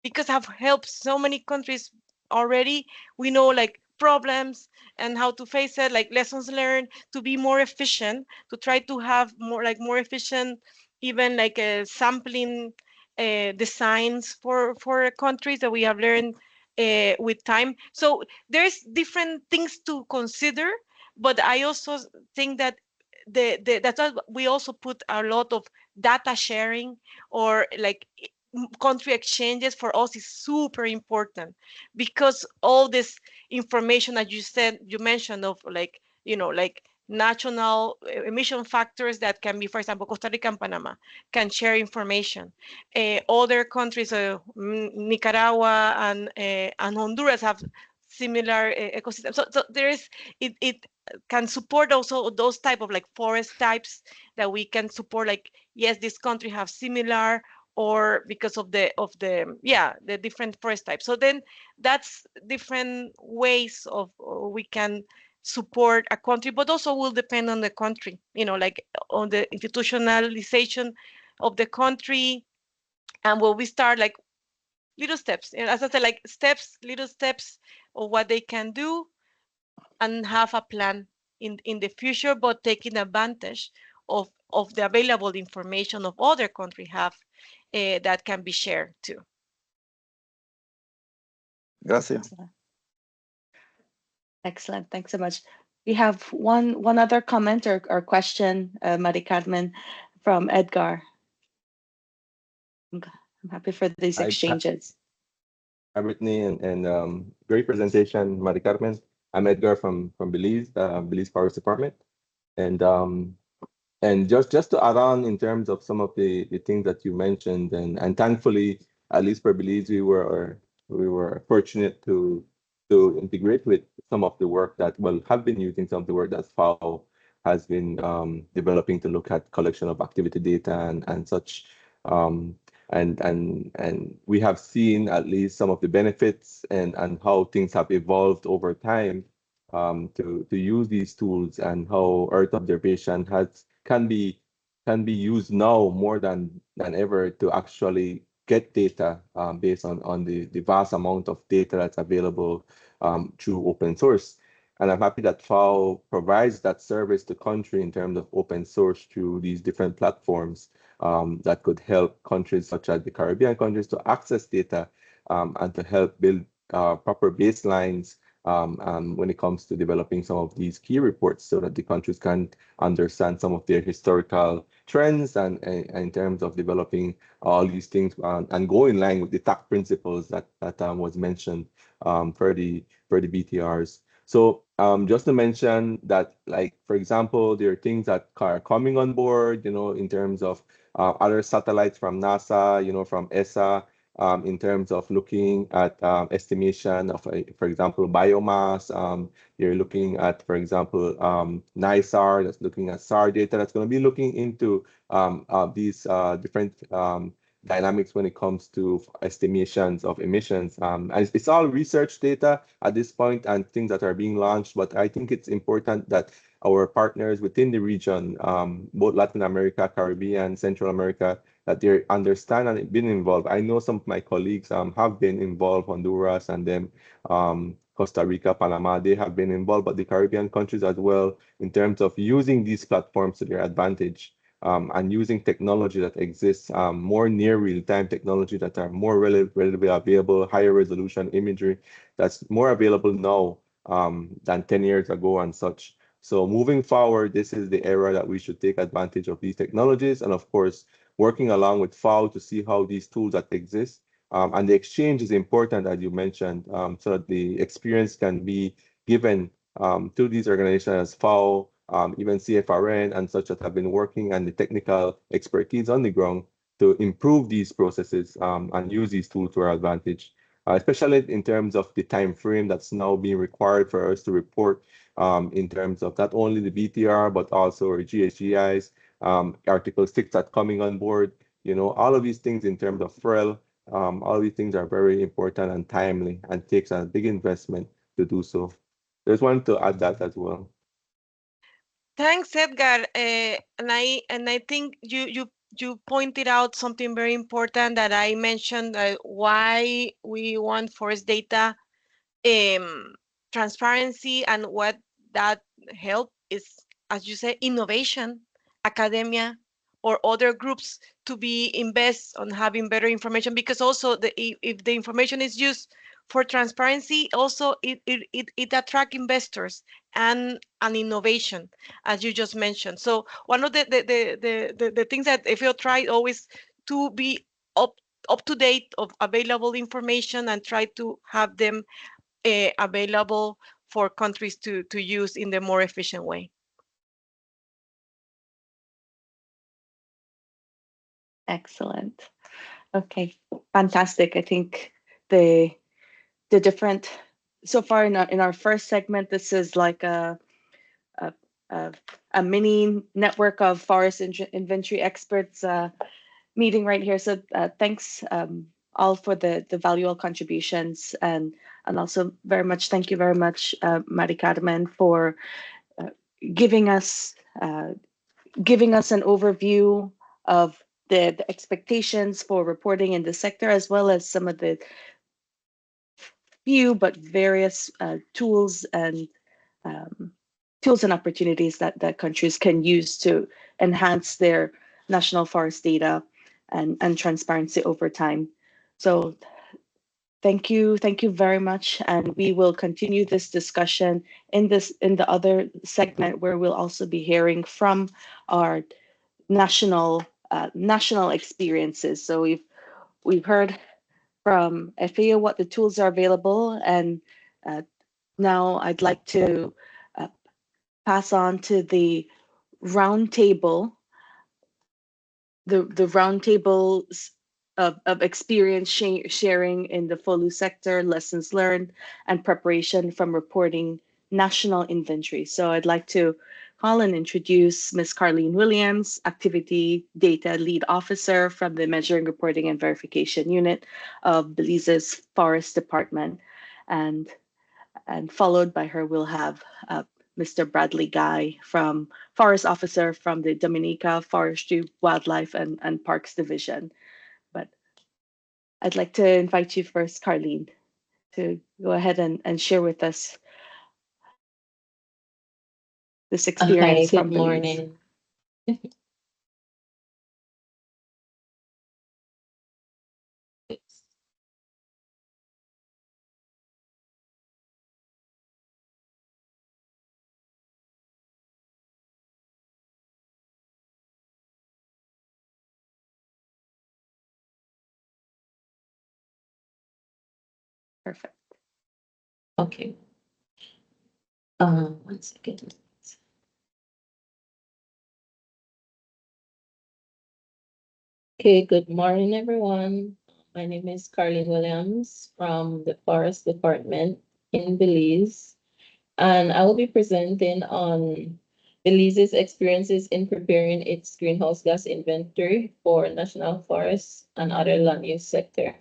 because I've helped so many countries already, we know like problems and how to face it, like lessons learned to be more efficient, to try to have more efficient, even like sampling designs for countries that we have learned with time. So there's different things to consider, but I also think that that's why we also put a lot of data sharing, or like country exchanges for us is super important, because all this information that you said, you mentioned of like, like national emission factors that can be, for example, Costa Rica and Panama can share information. Other countries, Nicaragua and Honduras have similar ecosystems. So there is, it can support also those type of like forest types that we can support, like, yes, this country have similar, or because of the different forest types. So then that's different ways of we can support a country, but also will depend on the country, like on the institutionalization of the country. And will we start like little steps, as I said, like little steps of what they can do, and have a plan in the future, but taking advantage of the available information of other countries have, that can be shared too. Gracias. Excellent. Excellent. Thanks so much. We have one other comment or question, Mari Carmen, from Edgar. I'm happy for these Hi, exchanges. Brittany, and great presentation, Mari Carmen. I'm Edgar from Belize, Belize Forest Department, and just to add on in terms of some of the things that you mentioned, and thankfully, at least for Belize, we were we were fortunate to integrate with some of the work that, well, have been using some of the work that FAO has been developing to look at collection of activity data and such. Um, and we have seen at least some of the benefits and how things have evolved over time to use these tools, and how Earth observation can be used now more than ever to actually get data based on the vast amount of data that's available through open source. And I'm happy that FAO provides that service to country in terms of open source through these different platforms that could help countries such as the Caribbean countries to access data and to help build proper baselines when it comes to developing some of these key reports, so that the countries can understand some of their historical trends and in terms of developing all these things and go in line with the TAC principles that was mentioned for the BTRs. So just to mention that, like, for example, there are things that are coming on board, in terms of other satellites from NASA, from ESA, in terms of looking at estimation of, for example, biomass. You're looking at, for example, NISAR, that's looking at SAR data, that's going to be looking into these different dynamics when it comes to estimations of emissions. And it's all research data at this point and things that are being launched, but I think it's important that our partners within the region, both Latin America, Caribbean, Central America, that they understand and been involved. I know some of my colleagues have been involved, Honduras and then Costa Rica, Panama, they have been involved, but the Caribbean countries as well, in terms of using these platforms to their advantage. And using technology that exists, more near real-time technology that are more readily available, higher resolution imagery that's more available now than 10 years ago and such. So moving forward, this is the era that we should take advantage of these technologies, and of course, working along with FAO to see how these tools that exist. And the exchange is important, as you mentioned, so that the experience can be given to these organizations as FAO, even CFRN and such that have been working, and the technical expertise on the ground to improve these processes and use these tools to our advantage, especially in terms of the time frame that's now being required for us to report in terms of not only the BTR, but also our GHGIs, Article 6 that's coming on board, all of these things in terms of FREL, all of these things are very important and timely and takes a big investment to do so. Just wanted to add that as well. Thanks, Edgar. And I think you pointed out something very important that I mentioned, why we want forest data transparency, and what that help is, as you say, innovation, academia, or other groups to be invest on having better information, because also if the information is used for transparency, also it attract investors and innovation, as you just mentioned. So one of the things that FAO try always to be up to date of available information and try to have them available for countries to use in the more efficient way. Excellent. Okay, fantastic. I think the different, so far in our first segment, this is like a mini network of forest inventory experts meeting right here. So thanks all for the valuable contributions, and also very much thank you very much, Mari Carmen, for giving us an overview of the expectations for reporting in the sector, as well as some of the few but various tools and opportunities that countries can use to enhance their national forest data and transparency over time. So thank you very much, and we will continue this discussion in the other segment, where we'll also be hearing from our national experiences. So we've heard from FAO what the tools are available, and now I'd like to pass on to the roundtable, the roundtables of experience sharing in the FOLU sector, lessons learned, and preparation from reporting national inventory. So I'd like to call and introduce Ms. Carlene Williams, Activity Data Lead Officer from the Measuring, Reporting, and Verification Unit of Belize's Forest Department. And followed by her, we'll have Mr. Bradley Guy, from Forest Officer from the Dominica Forestry, Wildlife, and Parks Division. But I'd like to invite you first, Carlene, to go ahead and share with us this Hi, experience good from Belize. morning. Perfect. Okay. 1 second. Okay, good morning, everyone. My name is Carlene Williams from the Forest Department in Belize, and I will be presenting on Belize's experiences in preparing its greenhouse gas inventory for national forests and other land use sector.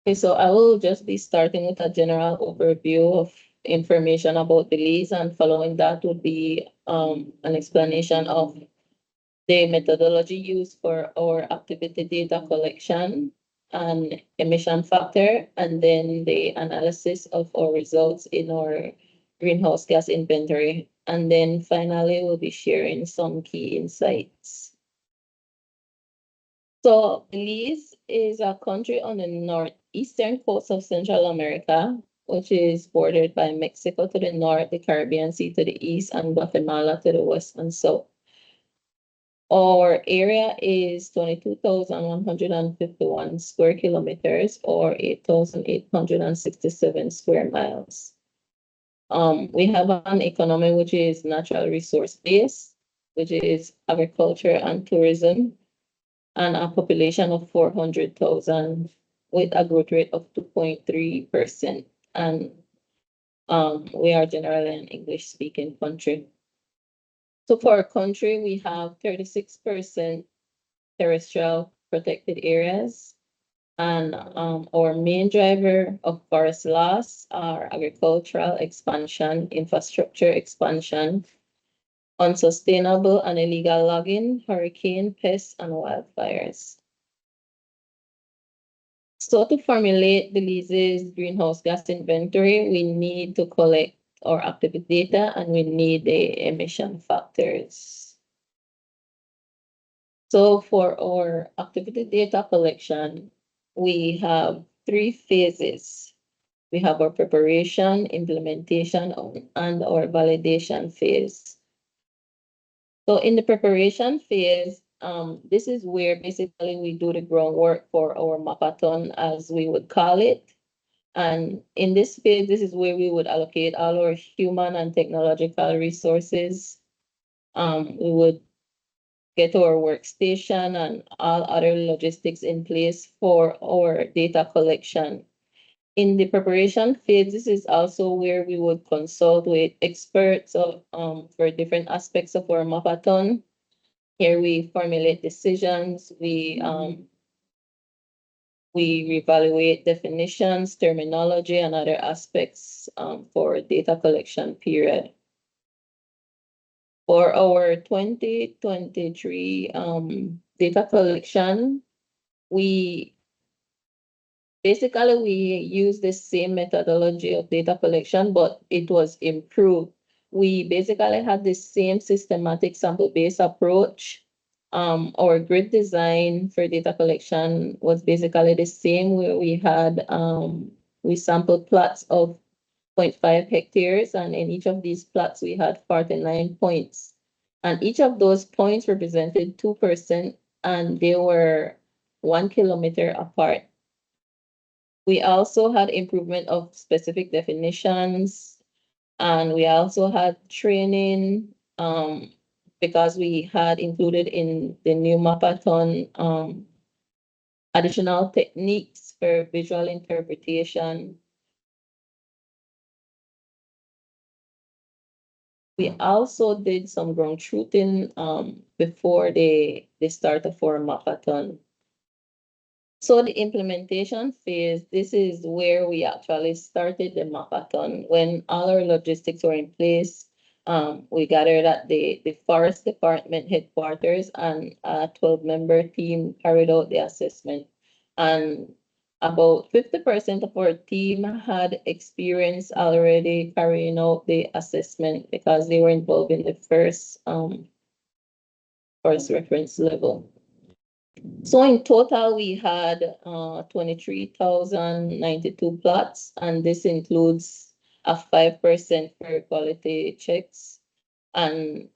Okay, so I will just be starting with a general overview of information about Belize, and following that would be an explanation of the methodology used for our activity data collection and emission factor, and then the analysis of our results in our greenhouse gas inventory. And then finally, we'll be sharing some key insights. So Belize is a country on the northeastern coast of Central America, which is bordered by Mexico to the north, the Caribbean Sea to the east, and Guatemala to the west and south. Our area is 22,151 square kilometers, or 8,867 square miles. We have an economy which is natural resource based, which is agriculture and tourism, and a population of 400,000 with a growth rate of 2.3%. And we are generally an English speaking country. So for our country, we have 36% terrestrial protected areas. And our main driver of forest loss are agricultural expansion, infrastructure expansion, unsustainable and illegal logging, hurricane, pests, and wildfires. So to formulate Belize's greenhouse gas inventory, we need to collect our activity data and we need the emission factors. So for our activity data collection, we have 3 phases. We have our preparation, implementation, and our validation phase. So in the preparation phase, this is where basically we do the groundwork for our mapathon, as we would call it. And in this phase, this is where we would allocate all our human and technological resources. We would get our workstation and all other logistics in place for our data collection. In the preparation phase, this is also where we would consult with experts for different aspects of our mapathon. Here we formulate decisions, we reevaluate definitions, terminology, and other aspects for data collection period. For our 2023 data collection, we use the same methodology of data collection, but it was improved. We basically had the same systematic sample-based approach. Our grid design for data collection was basically the same, where we had we sampled plots of 0.5 hectares, and in each of these plots we had 49 points. And each of those points represented 2%, and they were 1 kilometer apart. We also had improvement of specific definitions. And we also had training because we had included in the new Mapathon additional techniques for visual interpretation. We also did some ground truthing before the start of our Mapathon. So the implementation phase, this is where we actually started the Mapathon. When all our logistics were in place, we gathered at the Forest Department headquarters, and a 12-member team carried out the assessment. And about 50% of our team had experience already carrying out the assessment because they were involved in the first reference level. So in total, we had 23,092 plots, and this includes a 5% for quality checks. And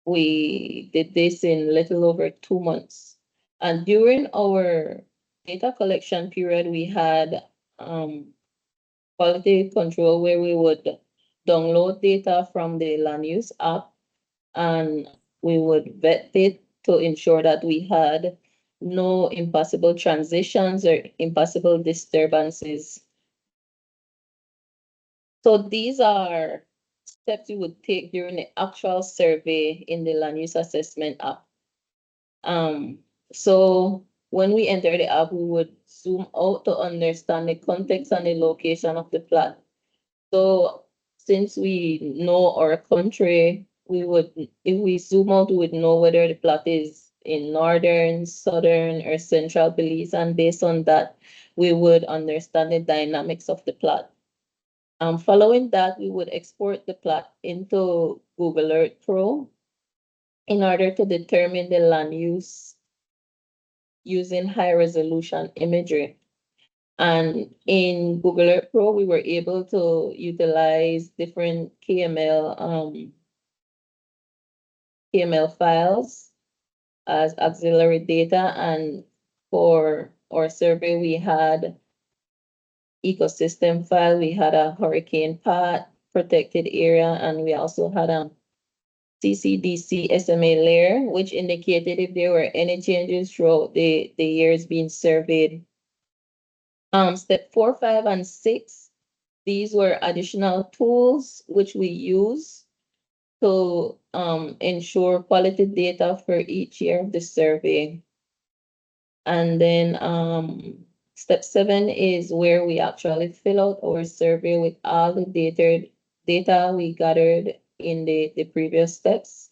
we did this in little over 2 months. And during our data collection period, we had quality control where we would download data from the Land Use app, and we would vet it to ensure that we had no impossible transitions or impossible disturbances. So these are steps you would take during the actual survey in the Land Use Assessment app. So when we enter the app, we would zoom out to understand the context and the location of the plot. So since we know our country, we would, if we zoom out, we would know whether the plot is in northern, southern, or central Belize, and based on that, we would understand the dynamics of the plot. Following that, we would export the plot into Google Earth Pro in order to determine the land use using high resolution imagery. And in Google Earth Pro, we were able to utilize different KML files as auxiliary data. And for our survey, we had ecosystem file, we had a hurricane path, protected area, and we also had a CCDC SMA layer, which indicated if there were any changes throughout the years being surveyed. Step 4, 5, and 6, these were additional tools which we use to ensure quality data for each year of the survey. And then step 7 is where we actually fill out our survey with all the data we gathered in the previous steps.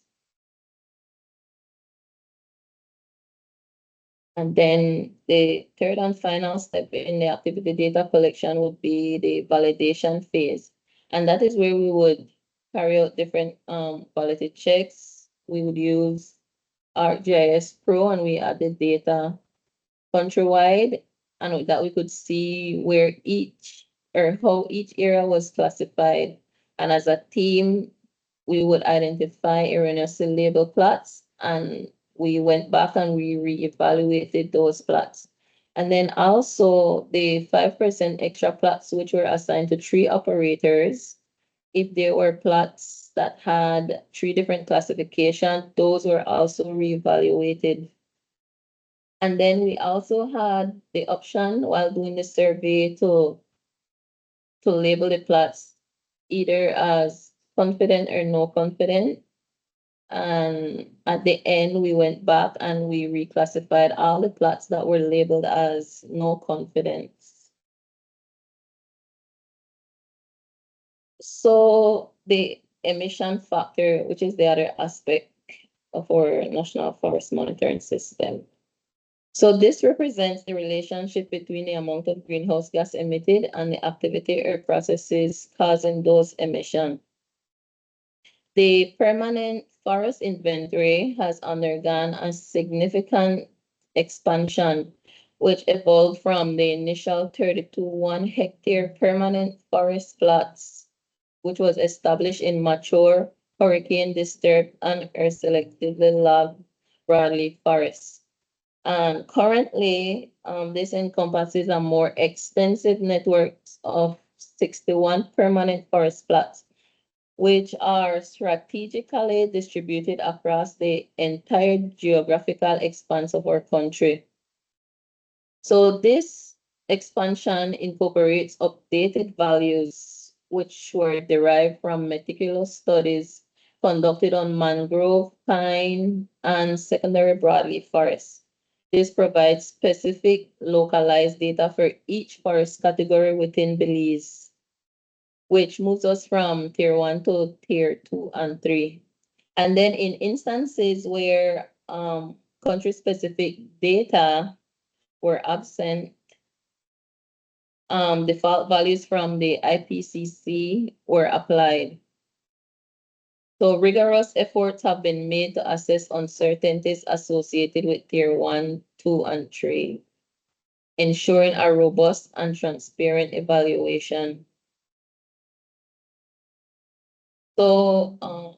And then the third and final step in the activity data collection would be the validation phase. And that is where we would carry out different quality checks. We would use ArcGIS Pro, and we add the data countrywide, and with that we could see where how each area was classified. And as a team, we would identify erroneously labeled plots, and we went back and we reevaluated those plots. And then also the 5% extra plots, which were assigned to 3 operators. If there were plots that had 3 different classifications, those were also reevaluated. And then we also had the option while doing the survey to label the plots either as confident or no confident. And at the end, we went back and we reclassified all the plots that were labeled as no confidence. So the emission factor, which is the other aspect of our National Forest Monitoring System. So this represents the relationship between the amount of greenhouse gas emitted and the activity or processes causing those emissions. The permanent forest inventory has undergone a significant expansion, which evolved from the initial 32 1-hectare permanent forest plots, which was established in mature, hurricane-disturbed, and earth-selectively logged broadleaf forests. Currently, this encompasses a more extensive network of 61 permanent forest plots, which are strategically distributed across the entire geographical expanse of our country. So this expansion incorporates updated values which were derived from meticulous studies conducted on mangrove, pine, and secondary broadleaf forests. This provides specific localized data for each forest category within Belize, which moves us from tier 1 to tier 2 and 3. And then in instances where country-specific data were absent, default values from the IPCC were applied. So rigorous efforts have been made to assess uncertainties associated with tier 1, 2, and 3, ensuring a robust and transparent evaluation. So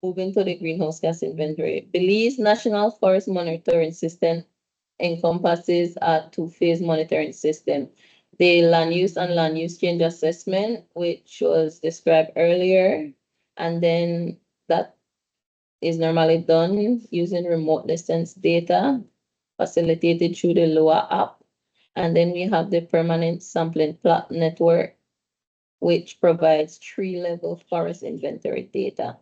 moving to the greenhouse gas inventory. Belize National Forest Monitoring System encompasses a two-phase monitoring system. The land use and land use change assessment, which was described earlier, and then that is normally done using remote distance data facilitated through the LOA app. And then we have the permanent sampling plot network, which provides tree-level forest inventory data.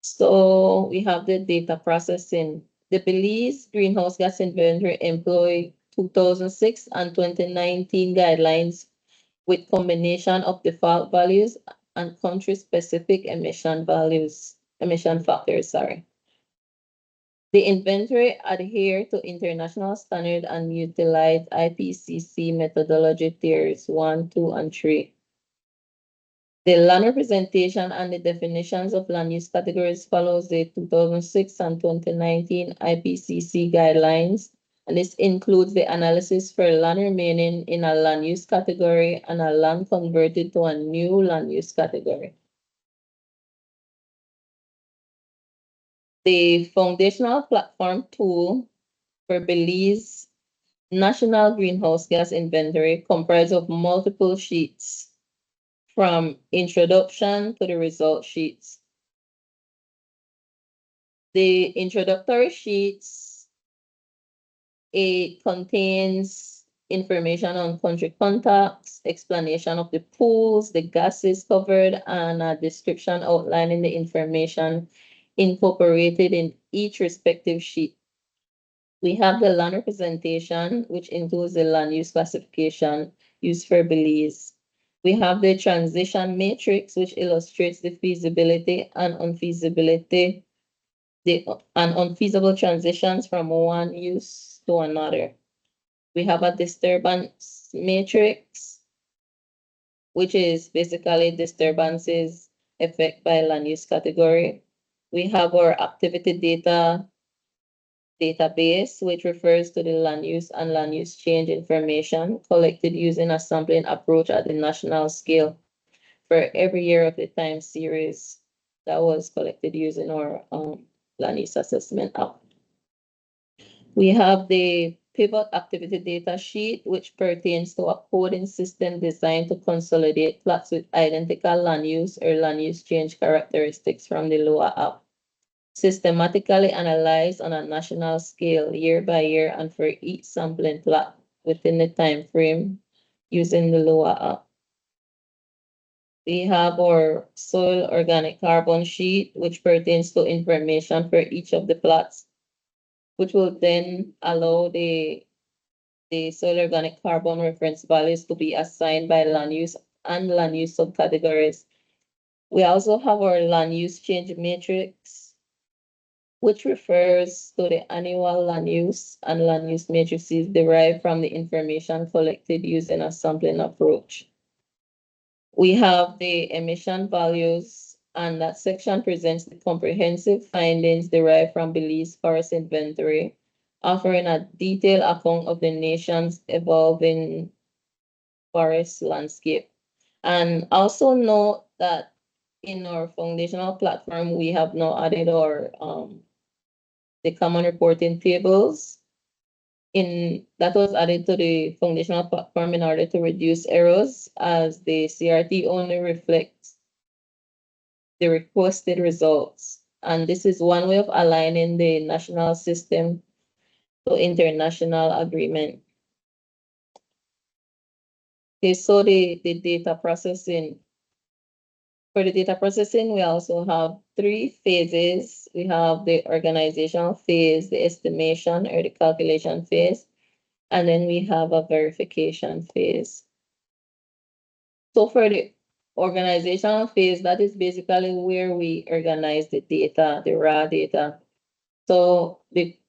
So we have the data processing. The Belize greenhouse gas inventory employ 2006 and 2019 guidelines with combination of default values and country-specific emission factors, sorry. The inventory adhere to international standard and utilize IPCC methodology tiers 1, 2, and 3. The land representation and the definitions of land use categories follows the 2006 and 2019 IPCC guidelines, and this includes the analysis for land remaining in a land use category and a land converted to a new land use category. The foundational platform tool for Belize National Greenhouse Gas Inventory comprises of multiple sheets from introduction to the result sheets. The introductory sheets, it contains information on country contacts, explanation of the pools, the gases covered, and a description outlining the information incorporated in each respective sheet. We have the land representation, which includes the land use classification used for Belize. We have the transition matrix, which illustrates the feasibility and unfeasibility, and unfeasible transitions from one use to another. We have a disturbance matrix, which is basically disturbances affected by land use category. We have our activity data database, which refers to the land use and land use change information collected using a sampling approach at the national scale for every year of the time series that was collected using our land use assessment app. We have the pivot activity data sheet, which pertains to a coding system designed to consolidate plots with identical land use or land use change characteristics from the lower app, systematically analyzed on a national scale year by year and for each sampling plot within the time frame using the lower app. We have our soil organic carbon sheet, which pertains to information for each of the plots, which will then allow the soil organic carbon reference values to be assigned by land use and land use subcategories. We also have our land use change matrix, which refers to the annual land use and land use matrices derived from the information collected using a sampling approach. We have the emission values, and that section presents the comprehensive findings derived from Belize Forest Inventory, offering a detailed account of the nation's evolving forest landscape. And also note that in our foundational platform, we have now added our the common reporting tables, that was added to the foundational platform in order to reduce errors, as the CRT only reflects the requested results. And this is one way of aligning the national system to international agreement. Okay, so the data processing. For the data processing, we also have 3 phases. We have the organizational phase, the estimation or the calculation phase, and then we have a verification phase. So for the organizational phase, that is basically where we organize the data, the raw data. So we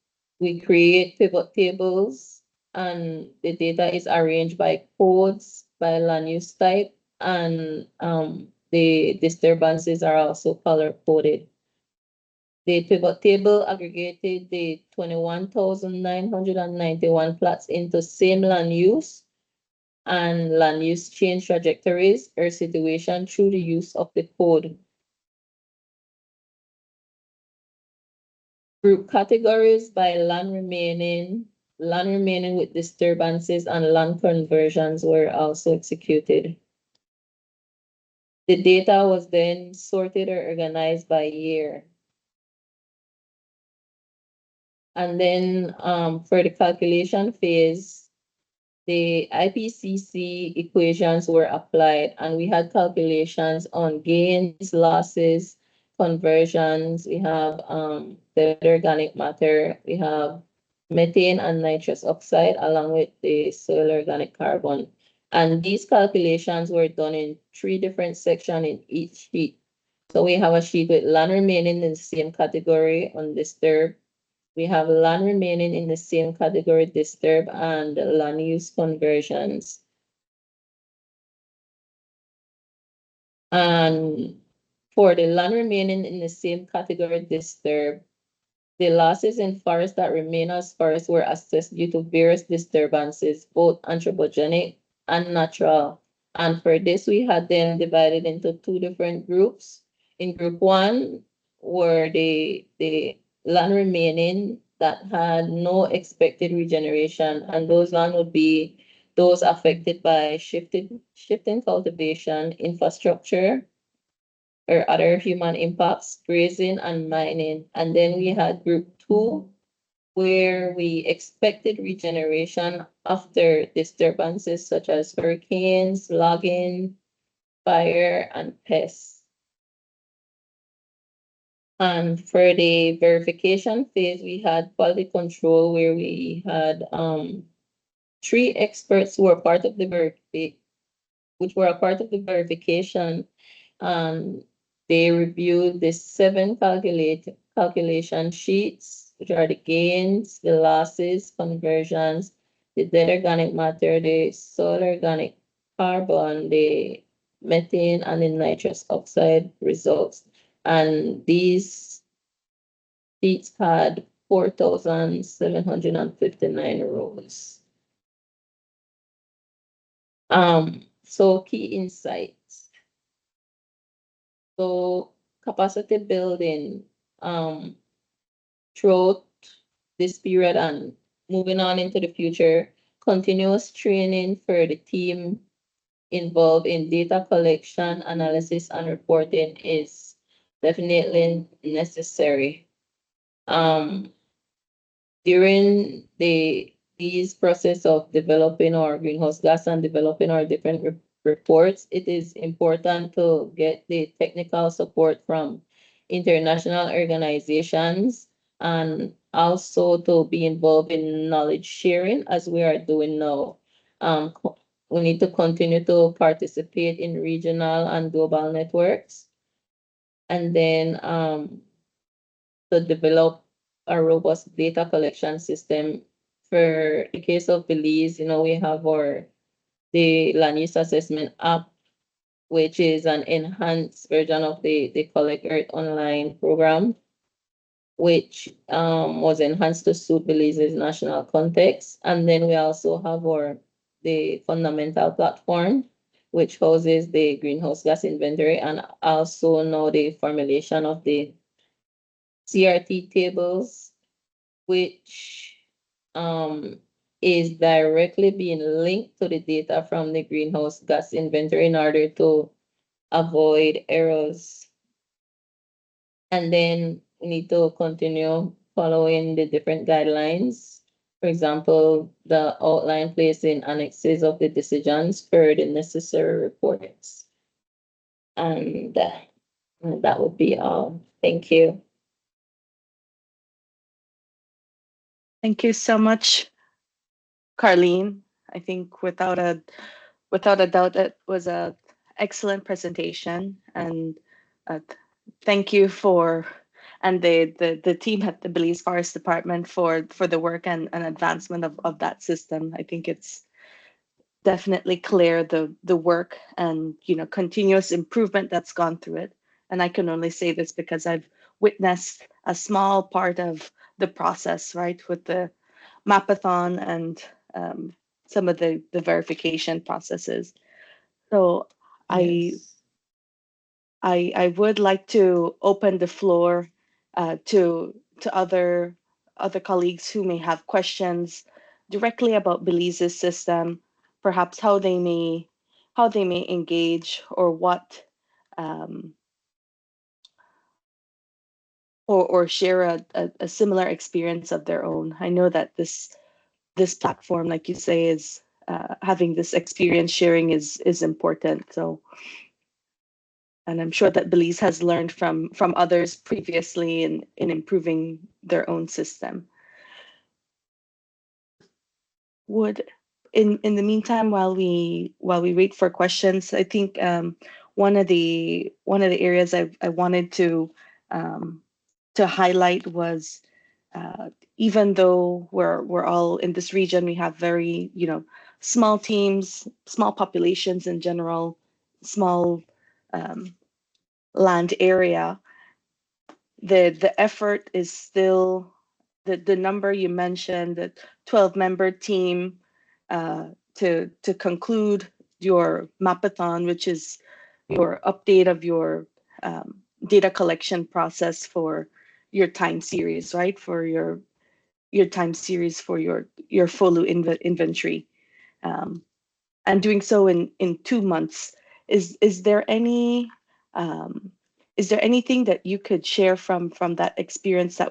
create pivot tables, and the data is arranged by codes, by land use type, and the disturbances are also color coded. The pivot table aggregated the 21,991 plots into same land use and land use change trajectories or situation through the use of the code. Group categories by land remaining with disturbances, and land conversions were also executed. The data was then sorted or organized by year. And then for the calculation phase, the IPCC equations were applied, and we had calculations on gains, losses, conversions. We have the organic matter. We have methane and nitrous oxide, along with the soil organic carbon. And these calculations were done in 3 different sections in each sheet. So we have a sheet with land remaining in the same category, undisturbed. We have land remaining in the same category, disturb, and land use conversions. And for the land remaining in the same category, disturb, the losses in forests that remain as forests were assessed due to various disturbances, both anthropogenic and natural. And for this, we had them divided into 2 different groups. In group 1 were the land remaining that had no expected regeneration, and those land would be those affected by shifting cultivation, infrastructure, or other human impacts, grazing and mining. And then we had group 2, where we expected regeneration after disturbances such as hurricanes, logging, fire, and pests. And for the verification phase, we had quality control, where we had 3 experts who were part of the verification. They reviewed the 7 calculation sheets, which are the gains, the losses, conversions, the dead organic matter, the soil organic carbon, the methane, and the nitrous oxide results. And these sheets had 4,759 rows. So key insights. So capacity building throughout this period and moving on into the future, continuous training for the team involved in data collection, analysis, and reporting is definitely necessary. During these process of developing our greenhouse gas and developing our different reports, it is important to get the technical support from international organizations, and also to be involved in knowledge sharing as we are doing now. We need to continue to participate in regional and global networks, and then to develop a robust data collection system. For the case of Belize, we have the land use assessment app, which is an enhanced version of the Collect Earth online program, which was enhanced to suit Belize's national context. And then we also have the fundamental platform, which houses the greenhouse gas inventory, and also now the formulation of the CRT tables, which is directly being linked to the data from the greenhouse gas inventory in order to avoid errors. And then we need to continue following the different guidelines. For example, the outline placed in annexes of the decisions per the necessary reports. And that would be all. Thank you. Thank you so much, Carlene. I think without a doubt, it was a excellent presentation, and thank you for and the team at the Belize Forest Department for the work and advancement of that system. I think it's definitely clear the work and continuous improvement that's gone through it. And I can only say this because I've witnessed a small part of the process, right, with the mapathon and some of the verification processes. So Yes. I would like to open the floor to other colleagues who may have questions directly about Belize's system, perhaps how they may engage or what um, or share a similar experience of their own. I know that this platform, like you say, is having this experience sharing is important. So, and I'm sure that Belize has learned from others previously in improving their own system. Would in the meantime, while we wait for questions, I think one of the areas I wanted to highlight was even though we're all in this region, we have very small teams, small populations in general, small um, land area. The effort is still the number you mentioned, the 12-member team to conclude your mapathon, which is your update of your data collection process for your time series, right? For your time series for your FOLU inventory, um, and doing so in 2 months. Is there any um, is there anything that you could share from that experience uh,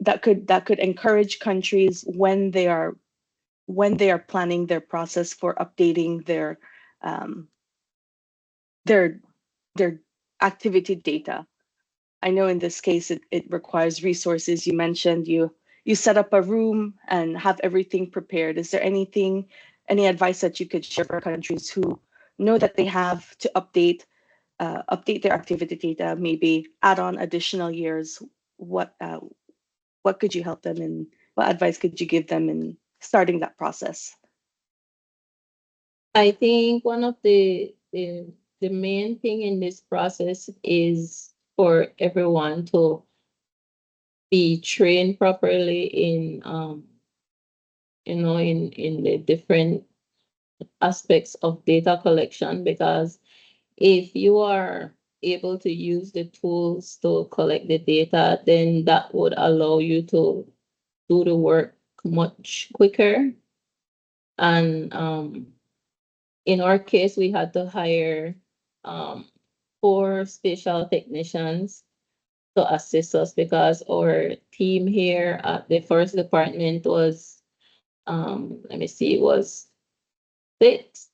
that could encourage countries when they are planning their process for updating um, their their activity data? I know in this case it requires resources. You mentioned you set up a room and have everything prepared. Is there any advice that you could share for countries who know that they have to update their activity data, maybe add on additional years? What uh, what could you help them in? What advice could you give them in starting that process? I think one of the main thing in this process is for everyone to be trained properly in in the different aspects of data collection, because if you are able to use the tools to collect the data, then that would allow you to do the work much quicker. And in our case, we had to hire um, 4 special technicians to assist us because our team here at the forest department was, let me see, it was six,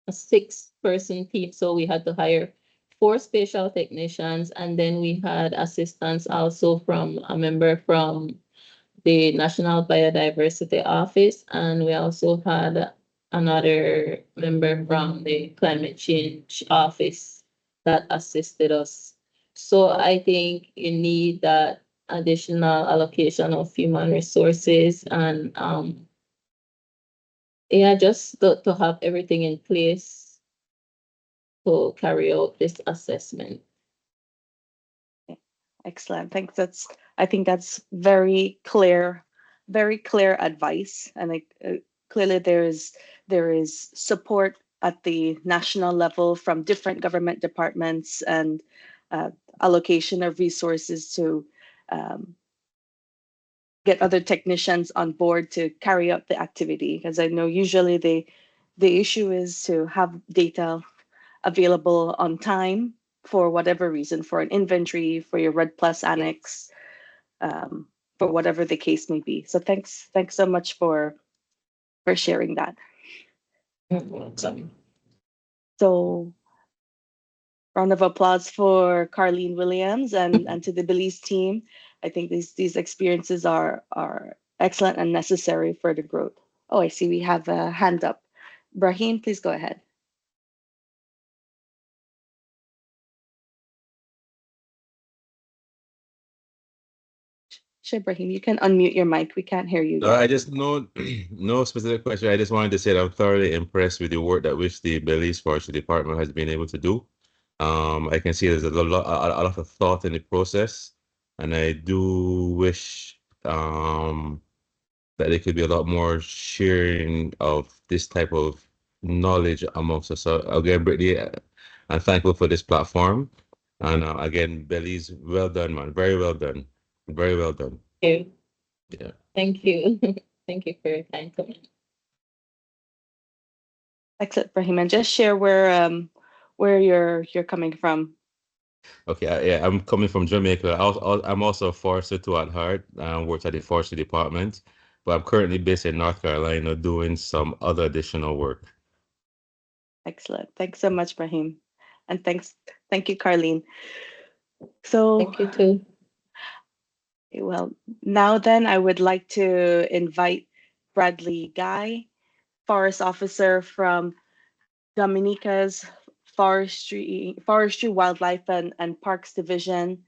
a 6-person team. So we had to hire 4 special technicians, and then we had assistance also from a member from the National Biodiversity Office, and we also had another member from the Climate Change Office that assisted us. So I think you need that additional allocation of human resources and yeah, just to have everything in place to carry out this assessment. Excellent. Thanks. I think that's very clear advice. And clearly there is support at the national level from different government departments and uh, allocation of resources um, get other technicians on board to carry out the activity, because I know usually the issue is to have data available on time for whatever reason, for an inventory, for your Red Plus annex, for whatever the case may be. So thanks so much for sharing that. Welcome. So round of applause for Carlene Williams and to the Belize team. I think these experiences are excellent and necessary for the growth. Oh, I see we have a hand up. Brahim, please go ahead. Sure, Brahim, you can unmute your mic. We can't hear you No, yet. I just no specific question. I just wanted to say that I'm thoroughly impressed with the work that which the Belize Forestry Department has been able to do. I can see there's a lot of thought in the process, and I do wish that there could be a lot more sharing of this type of knowledge amongst us. So again, Brittany, I'm thankful for this platform, and again, Belize, well done, man. Very well done. Very well done. Thank you. Yeah. Thank you. Thank you for your kind comment. Excellent, Brahim, and just share where you're coming from. Okay, yeah, I'm coming from Jamaica. I'm also a forester too at heart. I worked at the forestry department, but I'm currently based in North Carolina doing some other additional work. Excellent. Thanks so much, Brahim. And thank you, Carlene. So, Thank you too. well, now then, I would like to invite Bradley Guy, forest officer from Dominica's Forestry, Wildlife and Parks Division.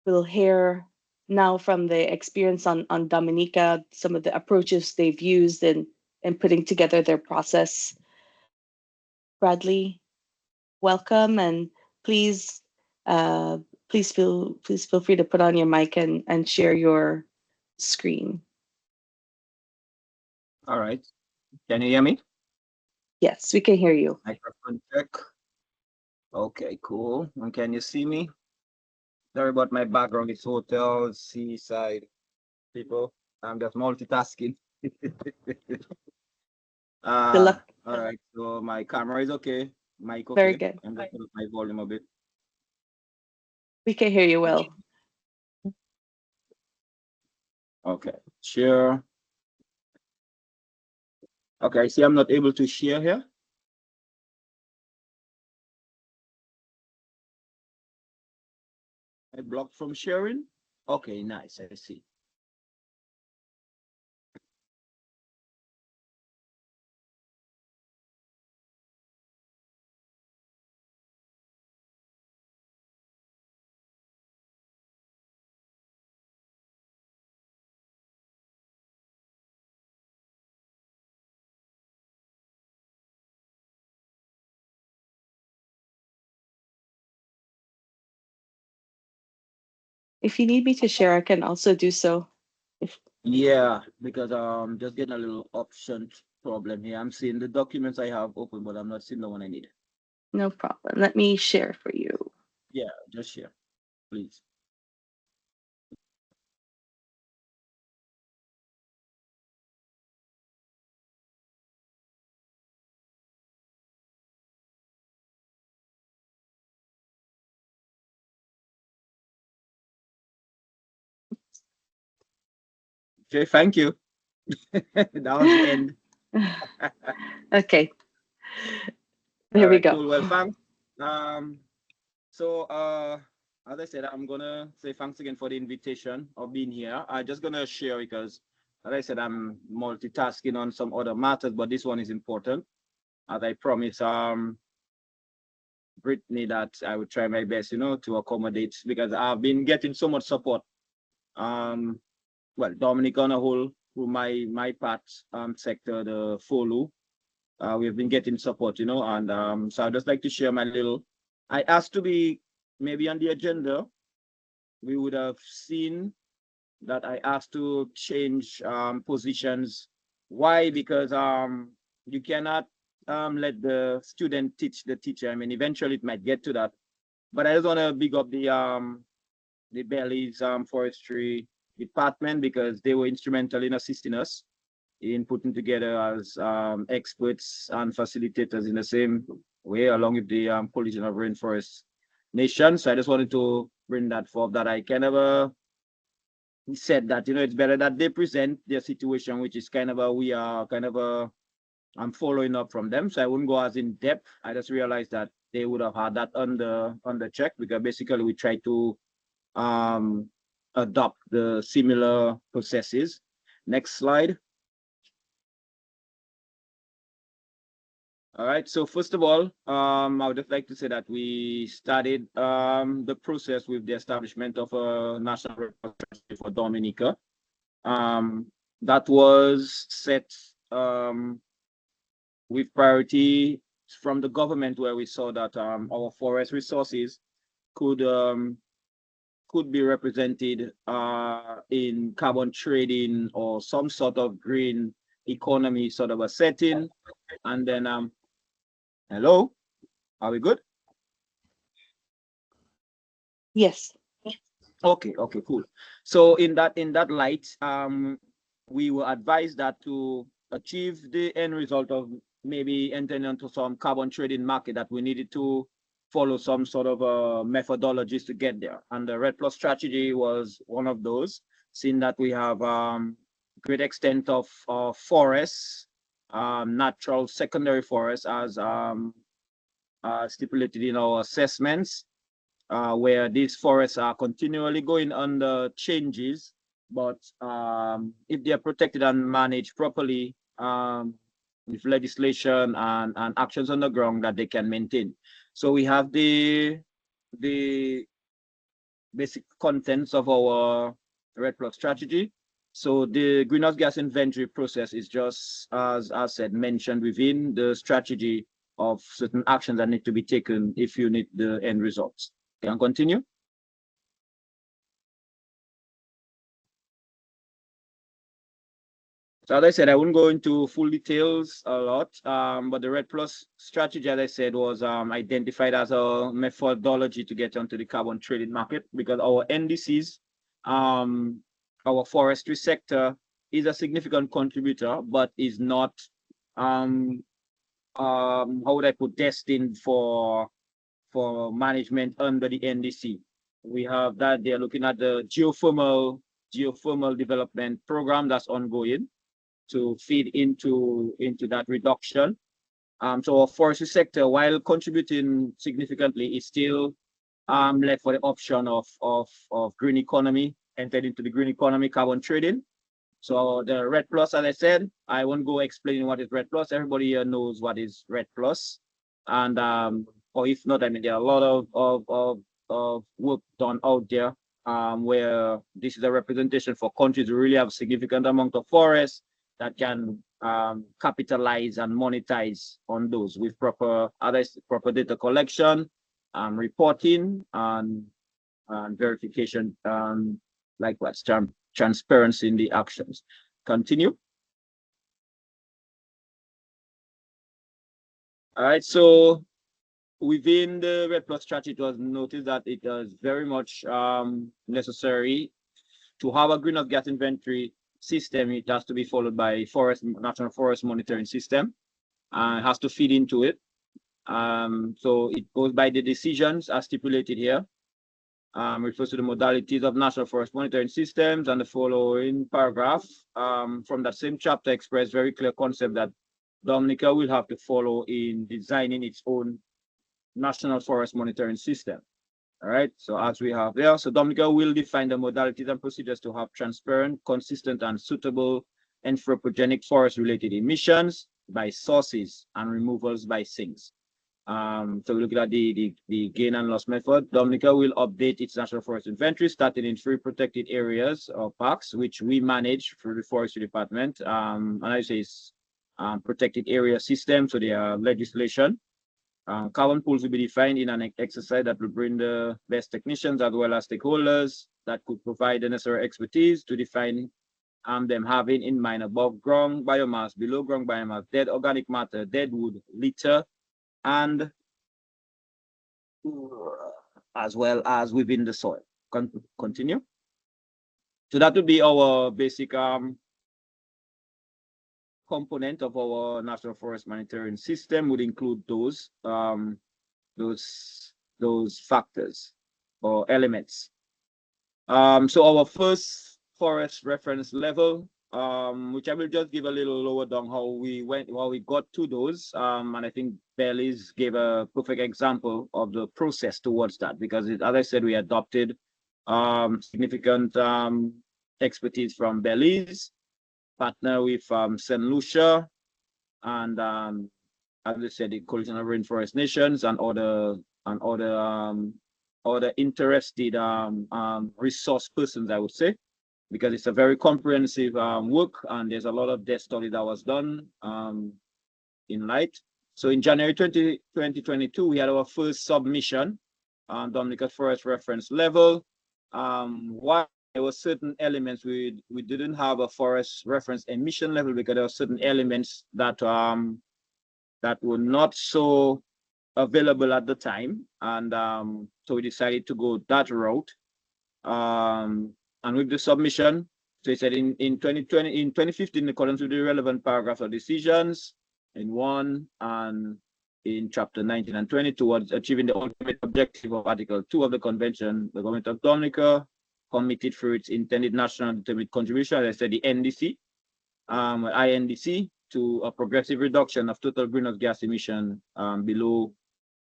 We'll hear now from the experience on Dominica, some of the approaches they've used in putting together their process. Bradley, welcome, and please uh, please feel free to put on your mic and share your screen. All right. Can you hear me? Yes, we can hear you. Microphone check. Okay, cool. And can you see me? Sorry about my background. It's hotels, seaside people. I'm just multitasking. Good luck. All right. So my camera is okay. Mic okay. Very good. I'm just put up my volume a bit. We can hear you well. Okay. Share. Okay. I see I'm not able to share here. I blocked from sharing. Okay, nice. I see. If you need me to share, I can also do so. Yeah, because just getting a little option problem here. I'm seeing the documents I have open, but I'm not seeing the one I need. No problem. Let me share for you. Yeah, just share, please. Okay, thank you. That was the end. Okay, there All we right, go. cool. Well, thanks. So as I said, I'm gonna say thanks again for the invitation of being here. I'm just gonna share because, as I said, I'm multitasking on some other matters, but this one is important. As I promised, Brittany, that I would try my best, to accommodate because I've been getting so much support. Well, Dominic on a whole through my part sector, the FOLU. We've been getting support, and so I'd just like to share my little. I asked to be maybe on the agenda. We would have seen that I asked to change positions. Why? Because you cannot let the student teach the teacher. I mean, eventually it might get to that. But I just want to big up the Belize Forestry, department because they were instrumental in assisting us in putting together as experts and facilitators in the same way, along with the Coalition of Rainforest Nations. So I just wanted to bring that forth, that I kind of said that, it's better that they present their situation, which is kind of we are kind of I'm following up from them. So I wouldn't go as in depth. I just realized that they would have had that under check, because basically we try to adopt the similar processes. Next slide. All right. So first of all, I would just like to say that we started the process with the establishment of a national repository for Dominica. That was set with priority from the government, where we saw that our forest resources could be represented in carbon trading or some sort of green economy sort of a setting. And then hello, are we good? Yes. Okay, cool. So in that light, we were advised that to achieve the end result of maybe entering into some carbon trading market, that we needed to follow some sort of methodologies to get there. And the Red Plus strategy was one of those, seeing that we have great extent of forests, natural secondary forests, as stipulated in our assessments, where these forests are continually going under changes, but if they are protected and managed properly, with legislation and actions on the ground, that they can maintain. So we have the basic contents of our Red Plus strategy. So the greenhouse gas inventory process is just, as I said, mentioned within the strategy of certain actions that need to be taken if you need the end results. Can continue. So as I said, I wouldn't go into full details a lot, but the Red Plus strategy, as I said, was identified as a methodology to get onto the carbon trading market, because our NDCs, our forestry sector, is a significant contributor, but is not, how would I put, destined for management under the NDC. We have that they're looking at the geothermal development program that's ongoing to feed into that reduction. So our forestry sector, while contributing significantly, is still left for the option of green economy, entered into the green economy, carbon trading. So the Red Plus, as I said, I won't go explaining what is Red Plus. Everybody here knows what is Red Plus. And or if not, I mean, there are a lot of work done out there where this is a representation for countries who really have a significant amount of forests that can capitalize and monetize on those with proper data collection, reporting, and verification, likewise transparency in the actions. Continue. All right, so within the Red Plus strategy, it was noticed that it was very much necessary to have a greenhouse gas inventory system. It has to be followed by national forest monitoring system. It has to feed into it. So it goes by the decisions as stipulated here. Refers to the modalities of national forest monitoring systems, and the following paragraph from that same chapter express very clear concept that Dominica will have to follow in designing its own national forest monitoring system. All right, so as we have there, so Dominica will define the modalities and procedures to have transparent, consistent, and suitable anthropogenic forest-related emissions by sources and removals by sinks. So we look at the gain and loss method. Dominica will update its national forest inventory, starting in 3 protected areas or parks, which we manage through the forestry department. And I say it's protected area system, so there are legislation. Carbon pools will be defined in an exercise that will bring the best technicians as well as stakeholders that could provide the necessary expertise to define them having in mind above ground biomass, below ground biomass, dead organic matter, dead wood, litter, and as well as within the soil. Continue. So that would be our basic component of our national forest monitoring system, would include those factors or elements. So our first forest reference level, which I will just give a little lower down how we got to those. And I think Bellies gave a perfect example of the process towards that, because as I said, we adopted significant expertise from Bellies, partner with St. Lucia, and as I said, the Coalition of Rainforest Nations and other interested resource persons, I would say, because it's a very comprehensive work, and there's a lot of desk study that was done in light. So in January 2022, we had our first submission on Dominica Forest reference level. Why there were certain elements we didn't have a forest reference emission level, because there were certain elements that that were not so available at the time, and so we decided to go that route. And with the submission, so it said in 2015, in accordance with the relevant paragraphs of decisions in 1 and in chapter 19 and 20, towards achieving the ultimate objective of Article 2 of the Convention, the government of Dominica committed through its intended national determined contribution, as I said, the NDC, INDC, to a progressive reduction of total greenhouse gas emission below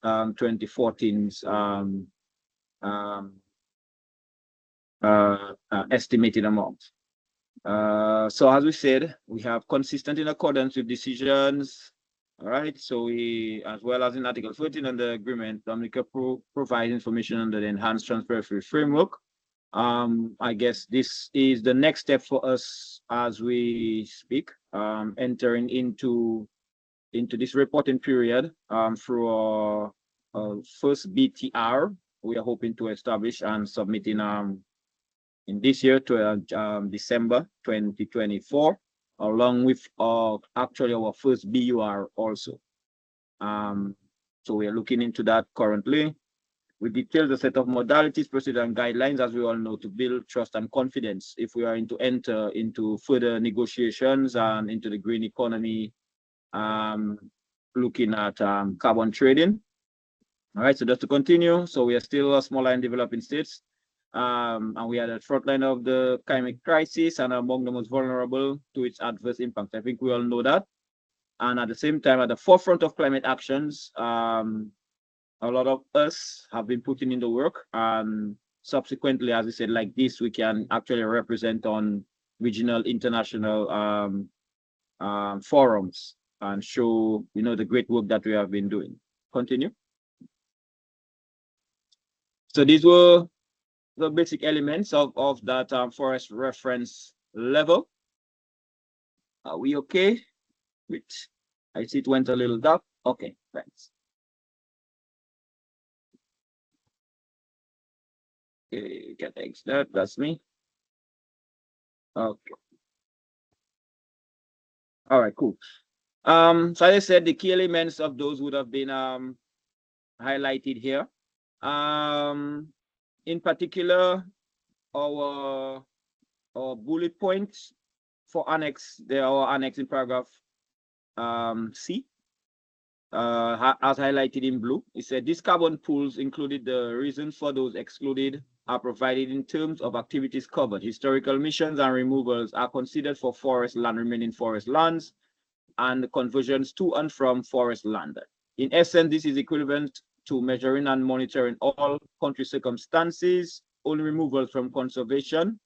2014's estimated amount. So as we said, we have consistent in accordance with decisions. All right, so we, as well as in Article 13 of the agreement, Dominica provides information under the enhanced transfer-free framework. I guess this is the next step for us as we speak, entering into this reporting period through our first BTR. We are hoping to establish and submit in this year to December 2024, along with actually our first BUR also. So we are looking into that currently. We detailed a set of modalities, procedure, and guidelines, as we all know, to build trust and confidence if we are to enter into further negotiations and into the green economy, looking at carbon trading. All right, so just to continue, so we are still a smaller and developing states, and we are at the front line of the climate crisis and among the most vulnerable to its adverse impact. I think we all know that. And at the same time, at the forefront of climate actions, a lot of us have been putting in the work, and subsequently, as I said, like this, we can actually represent on regional, international forums and show, the great work that we have been doing. Continue. So these were the basic elements of that forest reference level. Are we okay? Wait, I see it went a little dark. Okay, thanks. Okay, you can exit. That's me. Okay. All right, cool. So as I said, the key elements of those would have been highlighted here. In particular, our bullet points for annex, they are annexed in paragraph C, as highlighted in blue. It said these carbon pools included the reasons for those excluded are provided in terms of activities covered. Historical emissions and removals are considered for forest land remaining forest lands and conversions to and from forest land. In essence, this is equivalent to measuring and monitoring all country circumstances, only removals from conservation.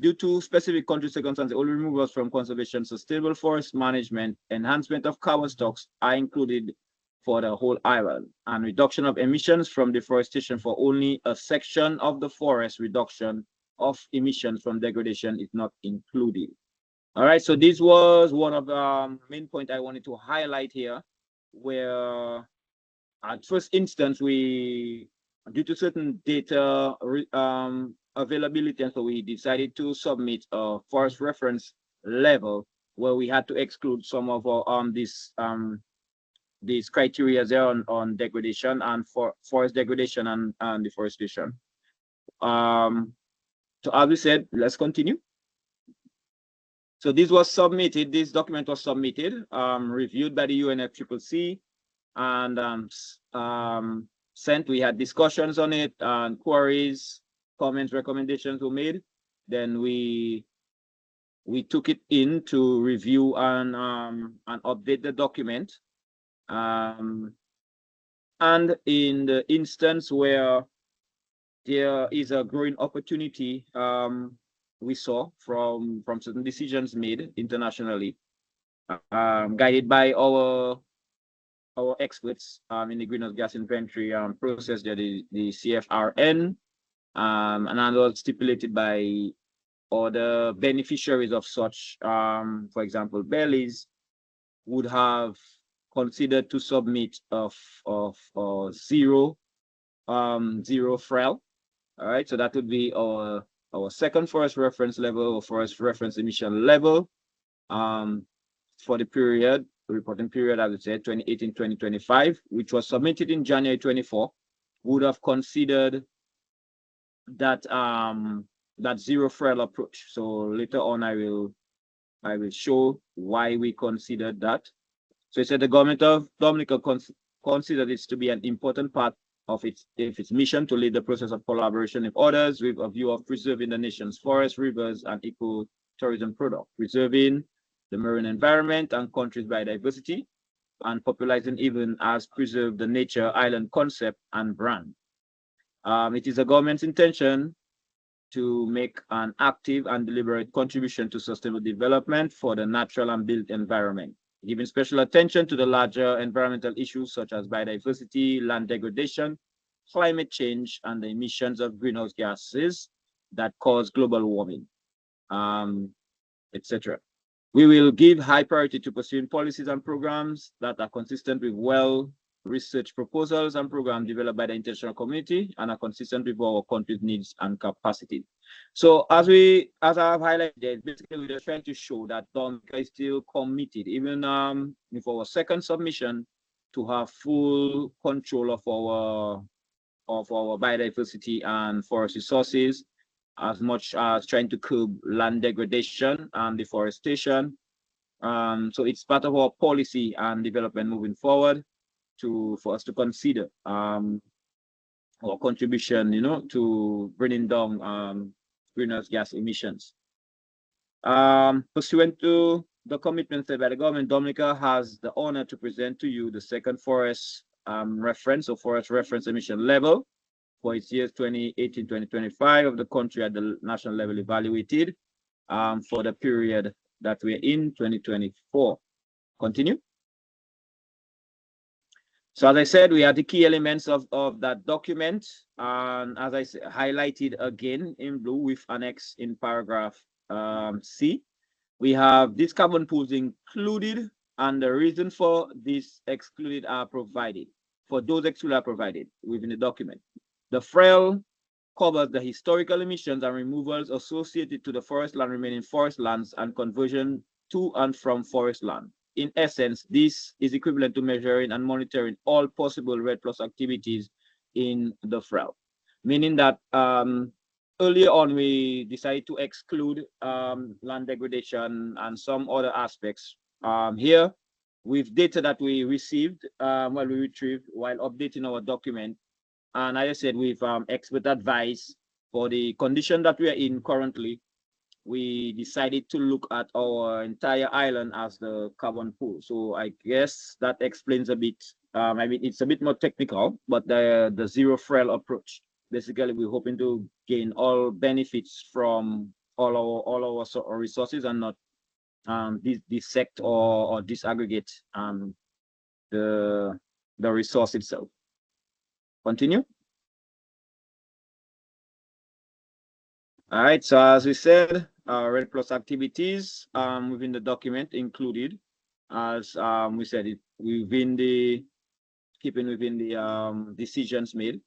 Due to specific country circumstances, only removals from conservation, sustainable forest management, enhancement of carbon stocks are included for the whole island, and reduction of emissions from deforestation for only a section of the forest, reduction of emissions from degradation is not included. All right, so this was one of the main points I wanted to highlight here, where at first instance, we, due to certain data availability, and so we decided to submit a forest reference level where we had to exclude some of our these criteria there on degradation and for forest degradation and deforestation. So as we said, let's continue. So this document was submitted, reviewed by the UNFCCC, and sent. We had discussions on it, and queries, comments, recommendations were made. Then we took it in to review and update the document. And in the instance where there is a growing opportunity, we saw from certain decisions made internationally, guided by our experts in the greenhouse gas inventory process, the CFRN, and that was stipulated by other beneficiaries of such, for example, bellies, would have considered to submit of zero FREL. All right, so that would be our second forest reference level or forest reference emission level for the reporting period, I would say 2018-2025, which was submitted in January 24, would have considered that that zero FREL approach. So later on, I will show why we considered that. So it said the government of Dominica considered this to be an important part of its mission to lead the process of collaboration with others with a view of preserving the nation's forests, rivers, and ecotourism product, preserving the marine environment and country's biodiversity, and popularizing even as preserve the nature island concept and brand. It is the government's intention to make an active and deliberate contribution to sustainable development for the natural and built environment, giving special attention to the larger environmental issues such as biodiversity, land degradation, climate change, and the emissions of greenhouse gases that cause global warming, etc. We will give high priority to pursuing policies and programs that are consistent with well-researched proposals and programs developed by the international community and are consistent with our country's needs and capacity. So as I have highlighted, basically we're just trying to show that Dominica is still committed, even with our second submission, to have full control of our biodiversity and forest resources, as much as trying to curb land degradation and deforestation. So it's part of our policy and development moving forward for us to consider our contribution, to bringing down greenhouse gas emissions. Pursuant to the commitment set by the government, Dominica has the honor to present to you the second forest reference or forest reference emission level for its years 2018-2025 of the country at the national level evaluated for the period that we're in, 2024. Continue. So as I said, we have the key elements of that document, and as I said, highlighted again in blue with annex in paragraph C. We have these carbon pools included, and the reason for these excluded are provided. For those excluded are provided within the document. The FREL covers the historical emissions and removals associated to the forest land remaining forest lands and conversion to and from forest land. In essence, this is equivalent to measuring and monitoring all possible REDD+ activities in the FREL, meaning that earlier on we decided to exclude land degradation and some other aspects. Here, with data that we received, we retrieved while updating our document, and as I said, with expert advice for the condition that we are in currently, we decided to look at our entire island as the carbon pool. So I guess that explains a bit. I mean, it's a bit more technical, but the zero FREL approach. Basically, we're hoping to gain all benefits from all our resources and not dissect or disaggregate the resource itself. Continue. All right, so as we said, REDD+ activities within the document included, as we said, keeping within the decisions made.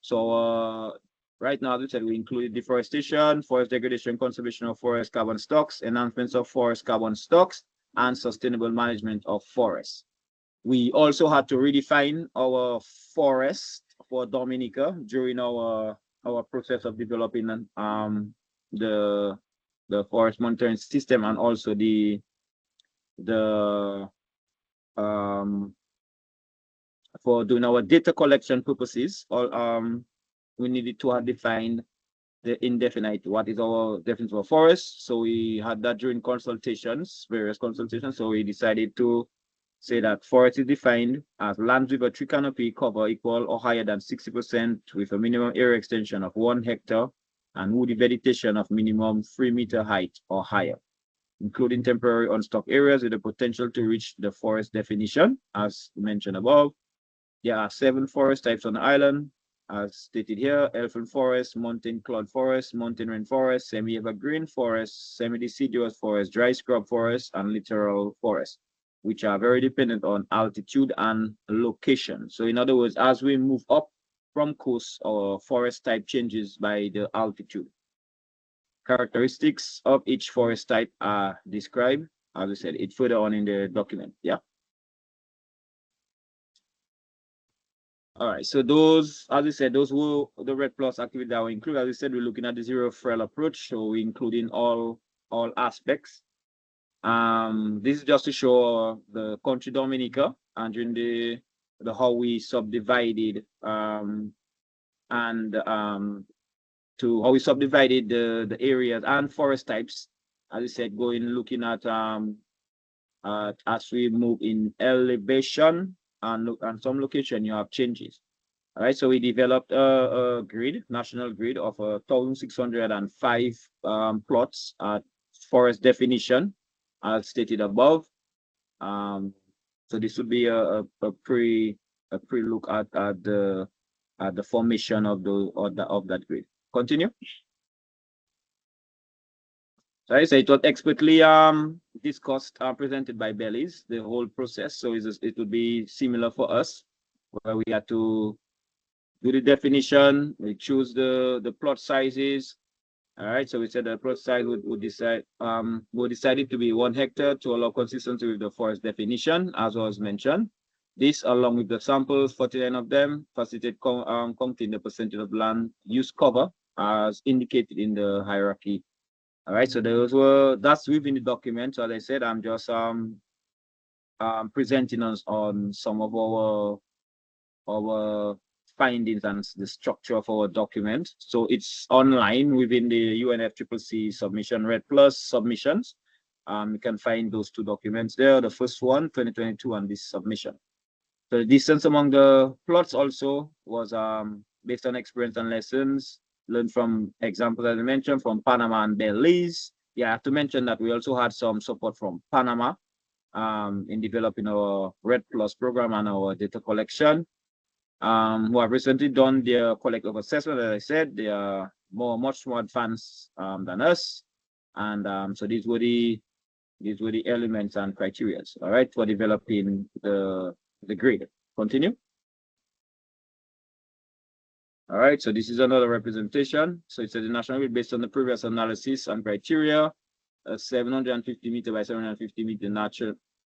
So right now, as we said, we included deforestation, forest degradation, conservation of forest carbon stocks, enhancements of forest carbon stocks, and sustainable management of forests. We also had to redefine our forest for Dominica during our process of developing the forest monitoring system, and also the for doing our data collection purposes, we needed to have defined the indefinite, what is our definition of forest. So we had that during consultations, various consultations. So we decided to say that forest is defined as lands with a tree canopy cover equal or higher than 60% with a minimum area extension of 1 hectare and woody vegetation of minimum 3-meter height or higher, including temporary unstocked areas with the potential to reach the forest definition. As mentioned above, there are 7 forest types on the island, as stated here: elephant forest, mountain cloud forest, mountain rainforest, semi-evergreen forest, semi-deciduous forest, dry scrub forest, and littoral forest, which are very dependent on altitude and location. So in other words, as we move up from coast, our forest type changes by the altitude. Characteristics of each forest type are described, as I said, it's further on in the document. Yeah. All right, so those, as I said, those were the RED Plus activity that we include. As I said, we're looking at the zero FREL approach, so we're including all aspects. This is just to show the country Dominica and during the how we subdivided to how we subdivided the areas and forest types. As I said, looking at as we move in elevation and some location, you have changes. All right, so we developed a grid, national grid of 1,605 plots at forest definition, as stated above. So this would be a pre look at the formation of that grid. Continue. So I say it was expertly discussed, presented by Bellies, the whole process. So it would be similar for us, where we had to do the definition, we choose the plot sizes. All right, so we said the plot size would decided to be 1 hectare to allow consistency with the forest definition, as was mentioned. This, along with the samples, 49 of them, facilitate counting the percentage of land use cover as indicated in the hierarchy. All right, so that's within the document. So as I said, I'm just presenting us on some of our findings and the structure of our document. So it's online within the UNFCCC submission, RED Plus submissions. You can find those 2 documents there. The first one, 2022, and this submission. So the distance among the plots also was based on experience and lessons learned from examples, as I mentioned, from Panama and Belize. Yeah, I have to mention that we also had some support from Panama in developing our RED Plus program and our data collection. Who have recently done their collective assessment. As I said, they are much more advanced than us. And so these were the elements and criteria, all right, for developing the grid. Continue. All right, so this is another representation. So it says the national grid based on the previous analysis and criteria, 750 meter by 750 meter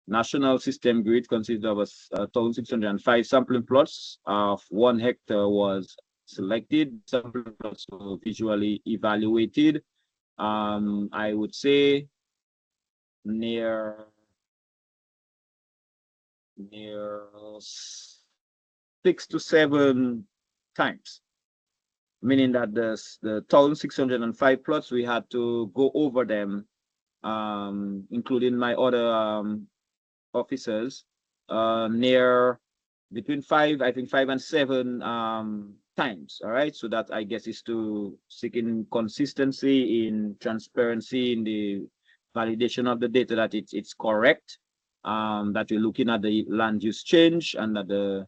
national system grid consists of 1,605 sampling plots of 1 hectare was selected. Sampling plots were visually evaluated. I would say near 6 to 7 times, meaning that the 1,605 plots, we had to go over them, including my other officers, near between 5 and 7 times. All right, so that, I guess, is to seeking consistency in transparency in the validation of the data, that it's correct, that we're looking at the land use change, and that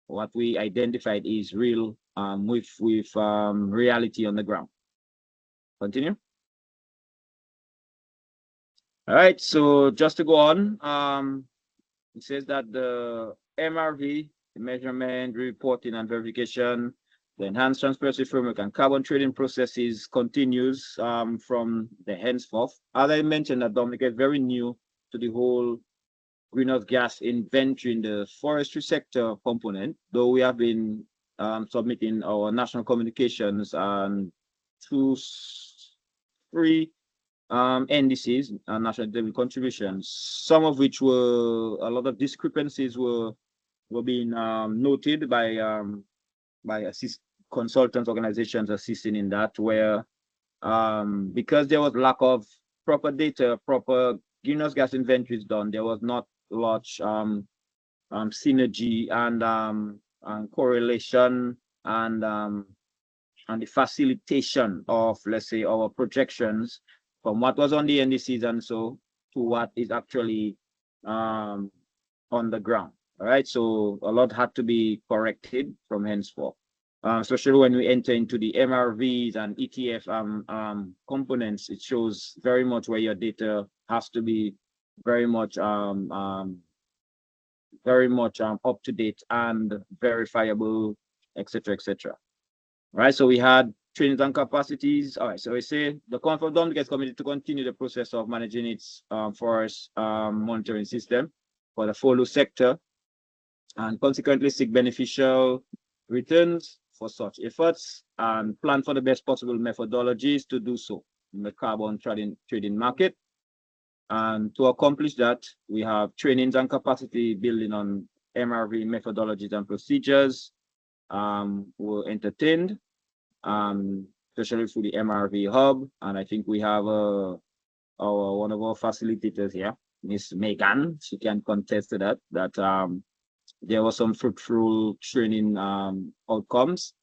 what we identified is real, with reality on the ground. Continue. All right, so just to go on, it says that the MRV, the measurement, reporting, and verification, the enhanced transparency framework and carbon trading processes continues from the henceforth. As I mentioned, that Dominica is very new to the whole greenhouse gas inventory in the forestry sector component, though we have been submitting our national communications and through three NDCs, national daily contributions, some of which were a lot of discrepancies were being noted by consultants organizations assisting in that, where because there was lack of proper data, proper greenhouse gas inventories done, there was not much synergy and correlation and the facilitation of, let's say, our projections from what was on the NDCs and so to what is actually on the ground. All right, so a lot had to be corrected from henceforth, especially when we enter into the MRVs and ETF components. It shows very much where your data has to be very much up to date and verifiable, etc., etc. Right, so we had trainings and capacities. All right, so we say the Council of Delegates committed to continue the process of managing its forest monitoring system for the FOLU sector, and consequently seek beneficial returns for such efforts and plan for the best possible methodologies to do so in the carbon trading market. And to accomplish that, we have trainings and capacity building on MRV methodologies and procedures were entertained, especially through the MRV hub. And I think we have one of our facilitators here, Miss Megan. She can contest to that there was some fruitful training outcomes.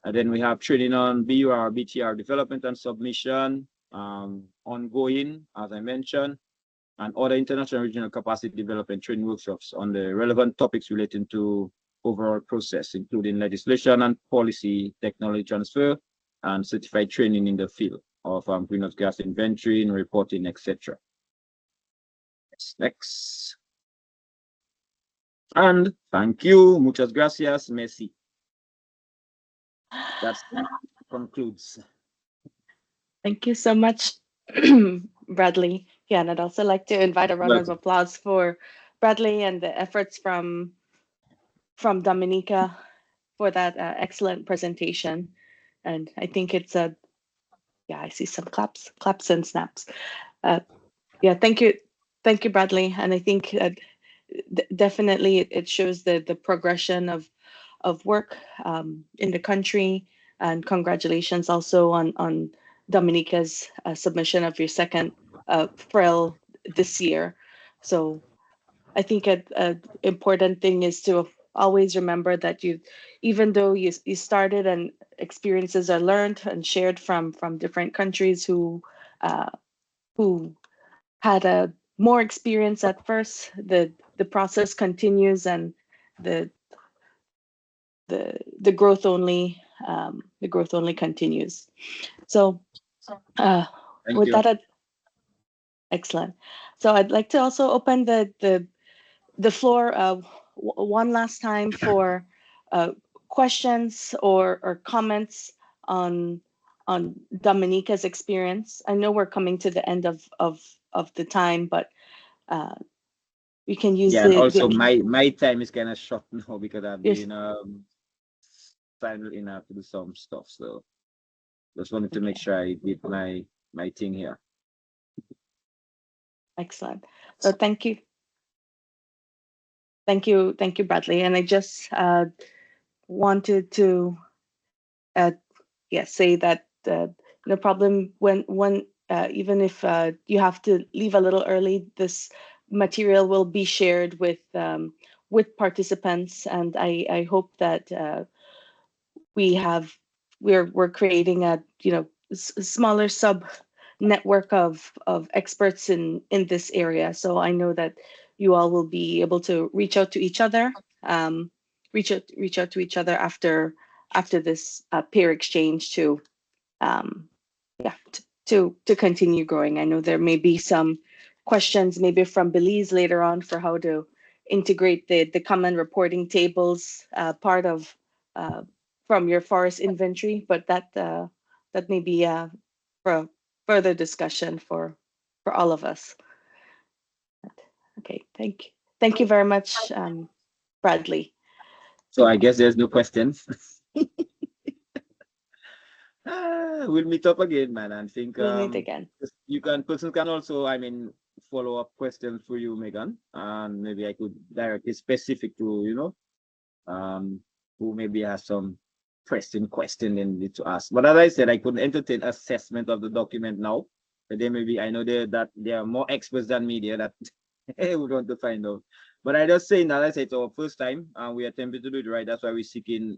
And then we have training on BUR, BTR development and submission, ongoing, as I mentioned, and other international regional capacity development training workshops on the relevant topics relating to overall process, including legislation and policy, technology transfer, and certified training in the field of greenhouse gas inventory and reporting, etc. Next. And thank you. Muchas gracias. Merci. That concludes. Thank you so much, Bradley. Yeah, and I'd also like to invite a round of applause for Bradley and the efforts from Dominica for that excellent presentation. And I think it's yeah, I see some claps and snaps. Yeah, thank you, Bradley. And I think definitely it shows the progression of work in the country. And congratulations also on Dominica's submission of your second FREL this year. So I think an important thing is to always remember that even though you started and experiences are learned and shared from different countries who had a more experience at first, the process continues and the growth only continues. So with that, excellent. So I'd like to also open the floor one last time for questions or comments on Dominica's experience. I know we're coming to the end of the time, but we can use and also my time is kind of short now because I've been signed in to do some stuff. So just wanted to make sure I did my thing here. Excellent. So thank you, Bradley. And I just wanted to say that no problem when even if you have to leave a little early, this material will be shared with participants, and I hope that we're creating a smaller sub network of experts in this area. So I know that you all will be able to reach out to each other, after this peer exchange to continue growing. I know there may be some questions maybe from Belize later on for how to integrate the common reporting tables part of from your forest inventory, but that may be for further discussion for all of us. Okay, thank you very much, Bradley. So I guess there's no questions. We'll meet up again, man. And think We'll meet again. person can also, I mean, follow up questions for you, Megan. And maybe I could direct it specific to, who maybe has some pressing question and need to ask. But as I said, I couldn't entertain assessment of the document now. But then maybe I know that they are more experts than me there that would want to find out. But I just saying that I said it's our first time and we attempted to do it right. That's why we're seeking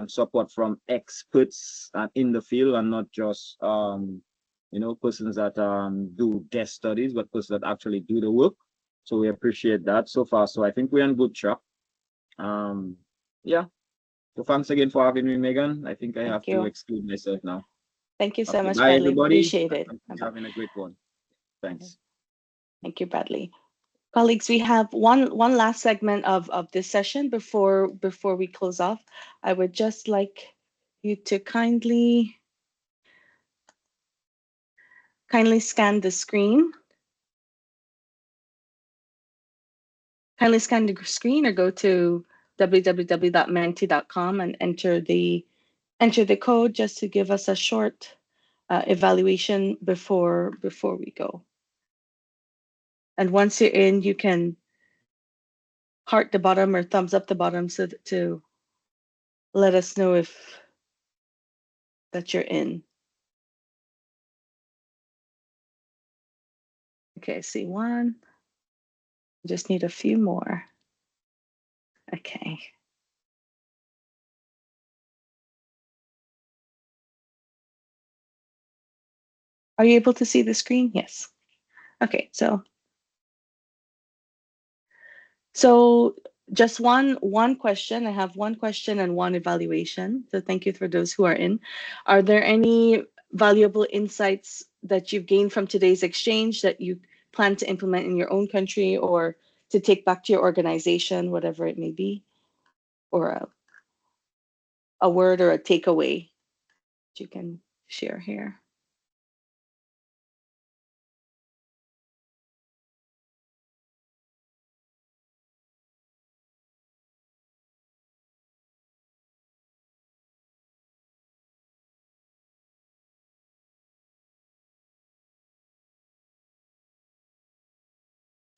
support from experts in the field and not just persons that do desk studies, but persons that actually do the work. So we appreciate that so far. So I think we're on good track. Yeah. So thanks again for having me, Megan. I think I have to exclude myself now. Thank you so much, bye, Bradley. everybody. Appreciate it. You're having a great one. Thanks. Thank you, Bradley. Colleagues, we have one last segment of this session before we close off. I would just like you to kindly scan the screen. Kindly scan the screen or go to www.menti.com and enter the code just to give us a short evaluation before we go. And once you're in, you can heart the bottom or thumbs up the bottom so to let us know that you're in. Okay, I see one. Just need a few more. Okay. Are you able to see the screen? Yes. Okay, so just one question. I have one question and one evaluation. So thank you for those who are in. Are there any valuable insights that you've gained from today's exchange that you plan to implement in your own country or to take back to your organization, whatever it may be, or a word or a takeaway that you can share here?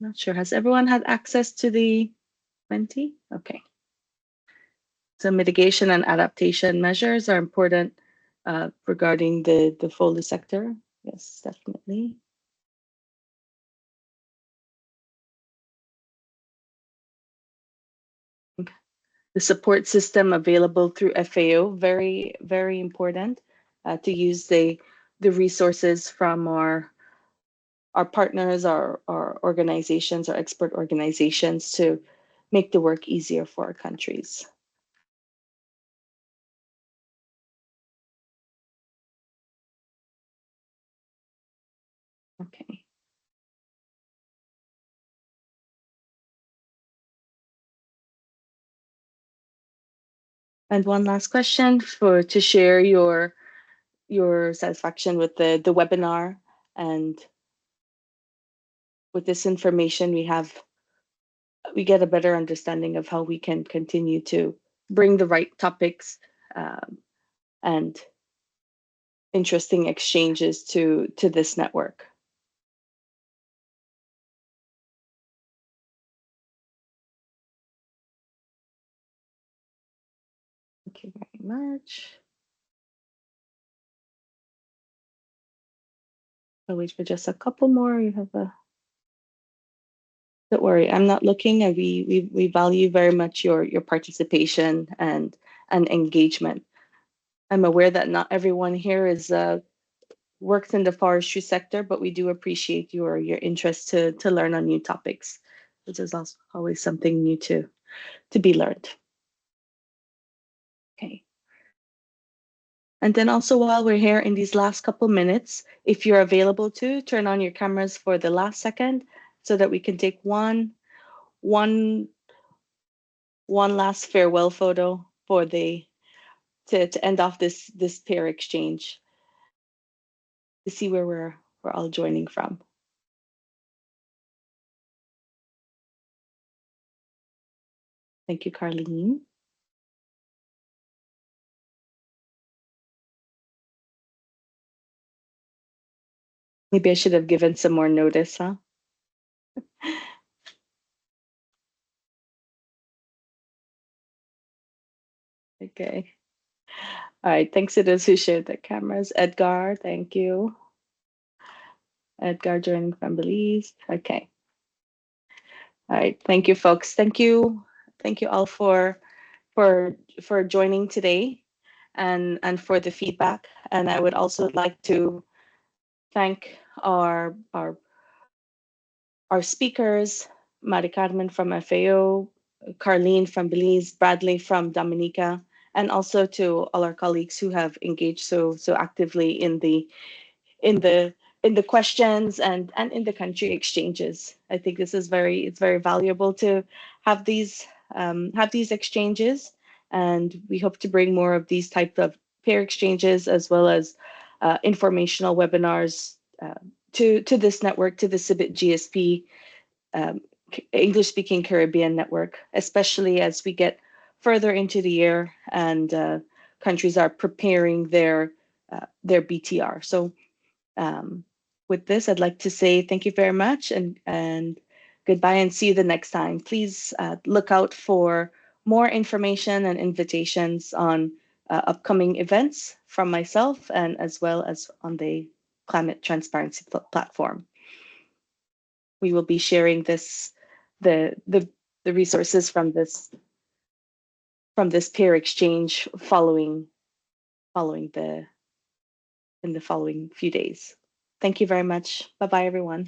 Not sure. Has everyone had access to the Menti? Okay. So mitigation and adaptation measures are important regarding the FOLU sector. Yes, definitely. The support system available through FAO, very, very important to use the resources from our partners, our organizations, our expert organizations to make the work easier for our countries. Okay. And one last question to share your satisfaction with the webinar, and with this information we get a better understanding of how we can continue to bring the right topics and interesting exchanges to this network. Thank you very much. I'll wait for just a couple more. You have a. Don't worry, I'm not looking. We value very much your participation and engagement. I'm aware that not everyone here is works in the forestry sector, but we do appreciate your interest to learn on new topics, which is also always something new to be learned. Okay. And then also while we're here in these last couple minutes, if you're available to turn on your cameras for the last second so that we can take one last farewell photo for to end off this pair exchange to see where we're all joining from. Thank you, Carlene. Maybe I should have given some more notice, huh? Okay. All right. Thanks to those who shared their cameras. Edgar, thank you. Edgar joining from Belize. Okay. All right. Thank you, folks. Thank you. Thank you all for joining today and for the feedback. And I would also like to thank our speakers, Mari Carmen from FAO, Carlene from Belize, Bradley from Dominica, and also to all our colleagues who have engaged so actively in the in the questions and in the country exchanges. I think this is it's very valuable to have these exchanges, and we hope to bring more of these type of peer exchanges as well as informational webinars to this network, to the CIBIT GSP um, English speaking Caribbean network, especially as we get further into the year and countries are preparing their BTR. So with this, I'd like to say thank you very much and goodbye and see you the next time. Please look out for more information and invitations on upcoming events from myself and as well as on the Climate Transparency platform. We will be sharing the the resources from this peer exchange following in the following few days. Thank you very much. Bye bye, everyone.